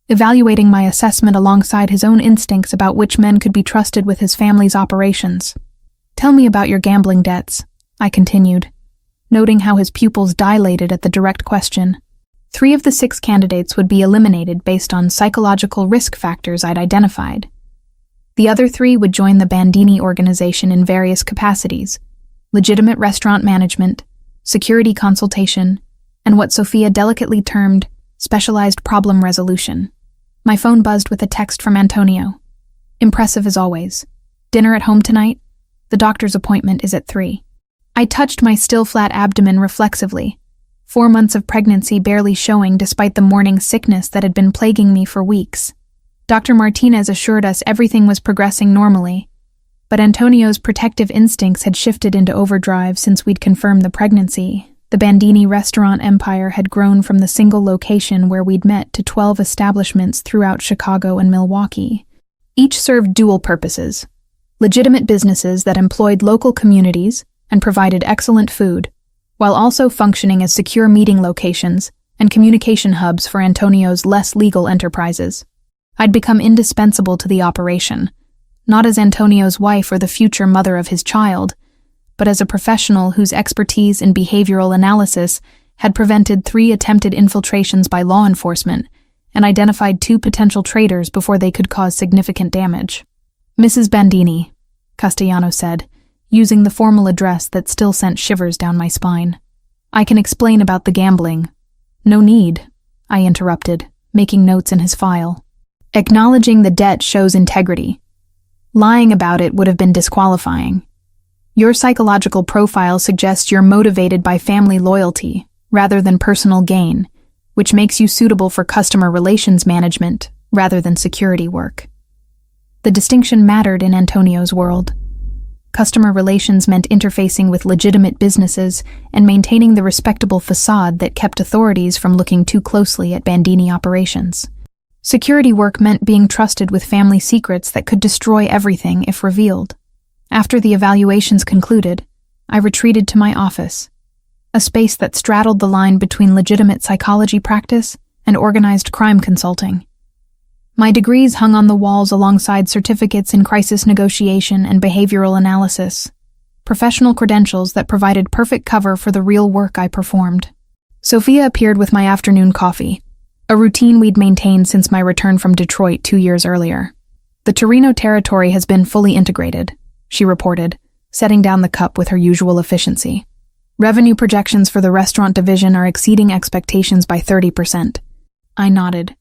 evaluating my assessment alongside his own instincts about which men could be trusted with his family's operations. "Tell me about your gambling debts," I continued, noting how his pupils dilated at the direct question. 3 of the 6 candidates would be eliminated based on psychological risk factors I'd identified. The other 3 would join the Bandini organization in various capacities: legitimate restaurant management, security consultation, and what Sophia delicately termed specialized problem resolution. My phone buzzed with a text from Antonio. "Impressive as always. Dinner at home tonight? The doctor's appointment is at 3. I touched my still flat abdomen reflexively, 4 months of pregnancy barely showing despite the morning sickness that had been plaguing me for weeks. Dr. Martinez assured us everything was progressing normally, but Antonio's protective instincts had shifted into overdrive since we'd confirmed the pregnancy. The Bandini restaurant empire had grown from the single location where we'd met to 12 establishments throughout Chicago and Milwaukee. Each served dual purposes: legitimate businesses that employed local communities and provided excellent food, while also functioning as secure meeting locations and communication hubs for Antonio's less legal enterprises. I'd become indispensable to the operation, not as Antonio's wife or the future mother of his child, but as a professional whose expertise in behavioral analysis had prevented 3 attempted infiltrations by law enforcement and identified 2 potential traitors before they could cause significant damage. "Mrs. Bandini," Castellano said, using the formal address that still sent shivers down my spine. "I can explain about the gambling." "No need," I interrupted, making notes in his file. "Acknowledging the debt shows integrity. Lying about it would have been disqualifying. Your psychological profile suggests you're motivated by family loyalty rather than personal gain, which makes you suitable for customer relations management rather than security work." The distinction mattered in Antonio's world. Customer relations meant interfacing with legitimate businesses and maintaining the respectable facade that kept authorities from looking too closely at Bandini operations. Security work meant being trusted with family secrets that could destroy everything if revealed. After the evaluations concluded, I retreated to my office, a space that straddled the line between legitimate psychology practice and organized crime consulting. My degrees hung on the walls alongside certificates in crisis negotiation and behavioral analysis, professional credentials that provided perfect cover for the real work I performed. Sophia appeared with my afternoon coffee, a routine we'd maintained since my return from Detroit 2 years earlier. "The Torino territory has been fully integrated," she reported, setting down the cup with her usual efficiency. "Revenue projections for the restaurant division are exceeding expectations by 30%. I nodded,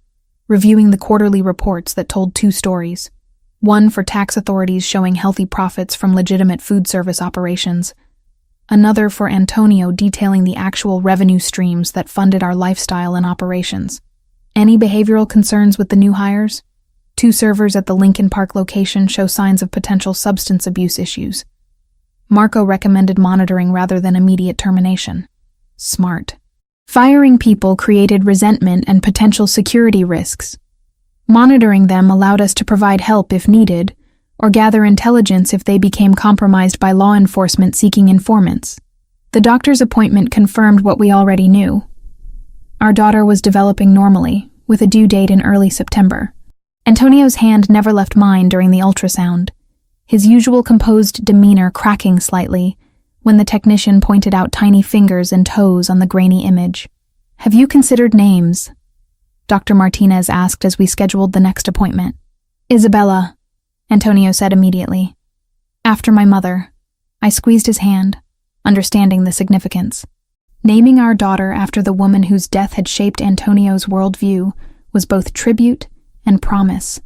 reviewing the quarterly reports that told 2 stories. One for tax authorities showing healthy profits from legitimate food service operations. Another for Antonio detailing the actual revenue streams that funded our lifestyle and operations. Any behavioral concerns with the new hires? 2 servers at the Lincoln Park location show signs of potential substance abuse issues. Marco recommended monitoring rather than immediate termination. Smart. Firing people created resentment and potential security risks. Monitoring them allowed us to provide help if needed, or gather intelligence if they became compromised by law enforcement seeking informants. The doctor's appointment confirmed what we already knew. Our daughter was developing normally, with a due date in early September. Antonio's hand never left mine during the ultrasound, his usual composed demeanor cracking slightly when the technician pointed out tiny fingers and toes on the grainy image. "Have you considered names?" Dr. Martinez asked as we scheduled the next appointment. "Isabella," Antonio said immediately. "After my mother." I squeezed his hand, understanding the significance. Naming our daughter after the woman whose death had shaped Antonio's worldview was both tribute and promise.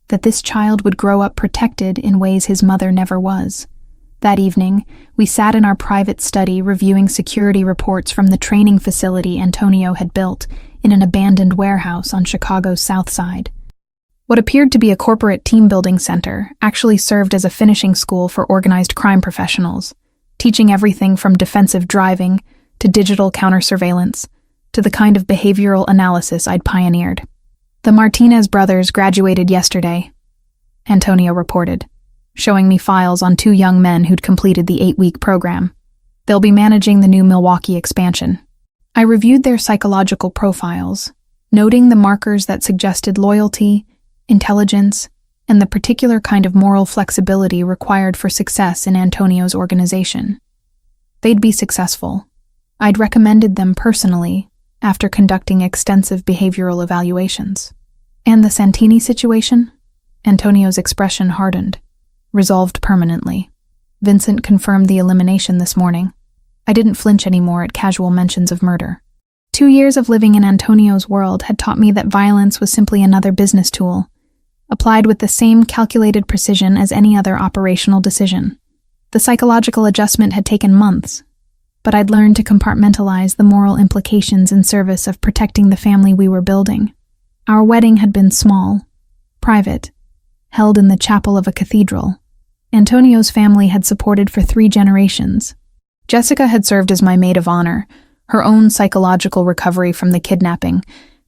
That this child would grow up protected in ways his mother never was. That evening, we sat in our private study reviewing security reports from the training facility Antonio had built in an abandoned warehouse on Chicago's South Side. What appeared to be a corporate team-building center actually served as a finishing school for organized crime professionals, teaching everything from defensive driving to digital counter-surveillance to the kind of behavioral analysis I'd pioneered. "The Martinez brothers graduated yesterday," Antonio reported, showing me files on 2 young men who'd completed the 8-week program. "They'll be managing the new Milwaukee expansion." I reviewed their psychological profiles, noting the markers that suggested loyalty, intelligence, and the particular kind of moral flexibility required for success in Antonio's organization. They'd be successful. I'd recommended them personally after conducting extensive behavioral evaluations. "And the Santini situation?" Antonio's expression hardened, resolved permanently. "Vincent confirmed the elimination this morning." I didn't flinch anymore at casual mentions of murder. 2 years of living in Antonio's world had taught me that violence was simply another business tool, applied with the same calculated precision as any other operational decision. The psychological adjustment had taken months, but I'd learned to compartmentalize the moral implications in service of protecting the family we were building. Our wedding had been small, private, held in the chapel of a cathedral. Antonio's family had supported for 3 generations. Jessica had served as my maid of honor, her own psychological recovery from the kidnapping,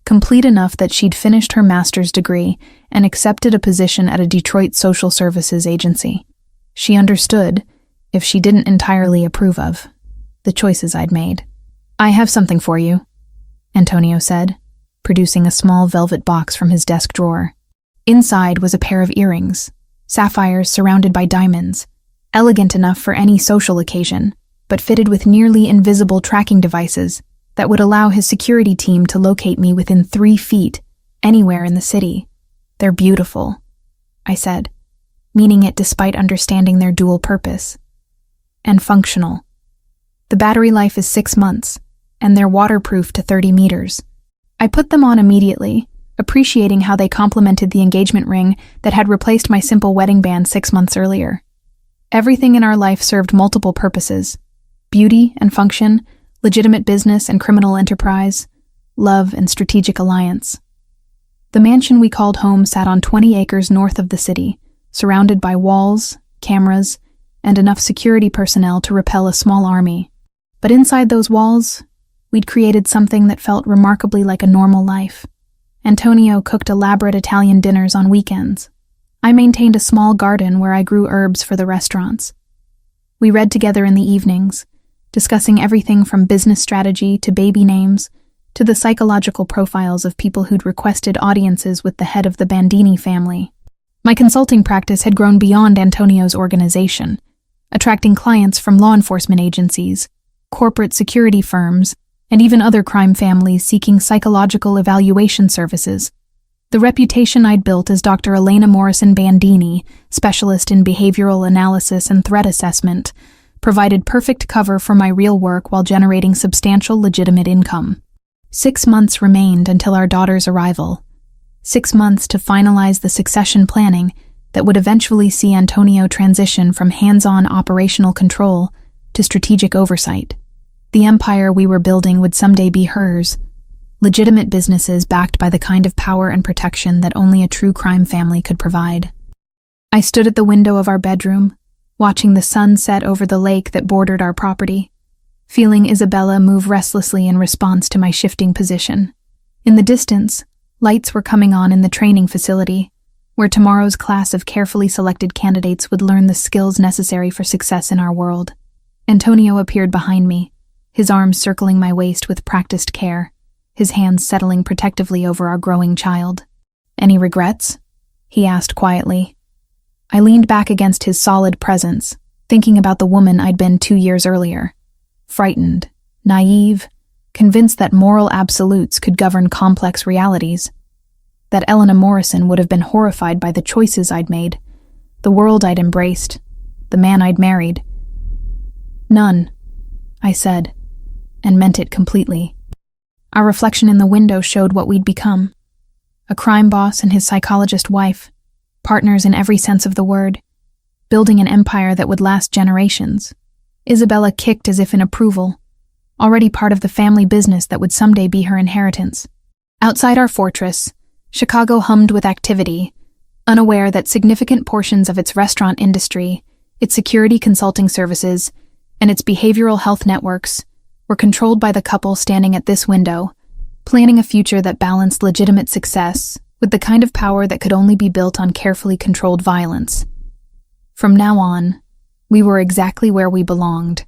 complete enough that she'd finished her master's degree and accepted a position at a Detroit social services agency. She understood, if she didn't entirely approve of, the choices I'd made. "I have something for you," Antonio said, producing a small velvet box from his desk drawer. Inside was a pair of earrings, sapphires surrounded by diamonds, elegant enough for any social occasion, but fitted with nearly invisible tracking devices that would allow his security team to locate me within 3 feet, anywhere in the city. "They're beautiful," I said, meaning it despite understanding their dual purpose. "And functional. The battery life is 6 months, and they're waterproof to 30 meters. I put them on immediately, appreciating how they complemented the engagement ring that had replaced my simple wedding band 6 months earlier. Everything in our life served multiple purposes: beauty and function, legitimate business and criminal enterprise, love and strategic alliance. The mansion we called home sat on 20 acres north of the city, surrounded by walls, cameras, and enough security personnel to repel a small army. But inside those walls, we'd created something that felt remarkably like a normal life. Antonio cooked elaborate Italian dinners on weekends. I maintained a small garden where I grew herbs for the restaurants. We read together in the evenings, discussing everything from business strategy to baby names to the psychological profiles of people who'd requested audiences with the head of the Bandini family. My consulting practice had grown beyond Antonio's organization, attracting clients from law enforcement agencies, corporate security firms, and even other crime families seeking psychological evaluation services. The reputation I'd built as Dr. Elena Morrison Bandini, specialist in behavioral analysis and threat assessment, provided perfect cover for my real work while generating substantial legitimate income. 6 months remained until our daughter's arrival. 6 months to finalize the succession planning that would eventually see Antonio transition from hands-on operational control to strategic oversight. The empire we were building would someday be hers, legitimate businesses backed by the kind of power and protection that only a true crime family could provide. I stood at the window of our bedroom, watching the sun set over the lake that bordered our property, feeling Isabella move restlessly in response to my shifting position. In the distance, lights were coming on in the training facility, where tomorrow's class of carefully selected candidates would learn the skills necessary for success in our world. Antonio appeared behind me, his arms circling my waist with practiced care, his hands settling protectively over our growing child. "Any regrets?" he asked quietly. I leaned back against his solid presence, thinking about the woman I'd been 2 years earlier. Frightened, naive, convinced that moral absolutes could govern complex realities. That Elena Morrison would have been horrified by the choices I'd made, the world I'd embraced, the man I'd married. "None," I said, and meant it completely. Our reflection in the window showed what we'd become. A crime boss and his psychologist wife, partners in every sense of the word, building an empire that would last generations. Isabella kicked as if in approval, already part of the family business that would someday be her inheritance. Outside our fortress, Chicago hummed with activity, unaware that significant portions of its restaurant industry, its security consulting services, and its behavioral health networks were controlled by the couple standing at this window, planning a future that balanced legitimate success with the kind of power that could only be built on carefully controlled violence. From now on, we were exactly where we belonged,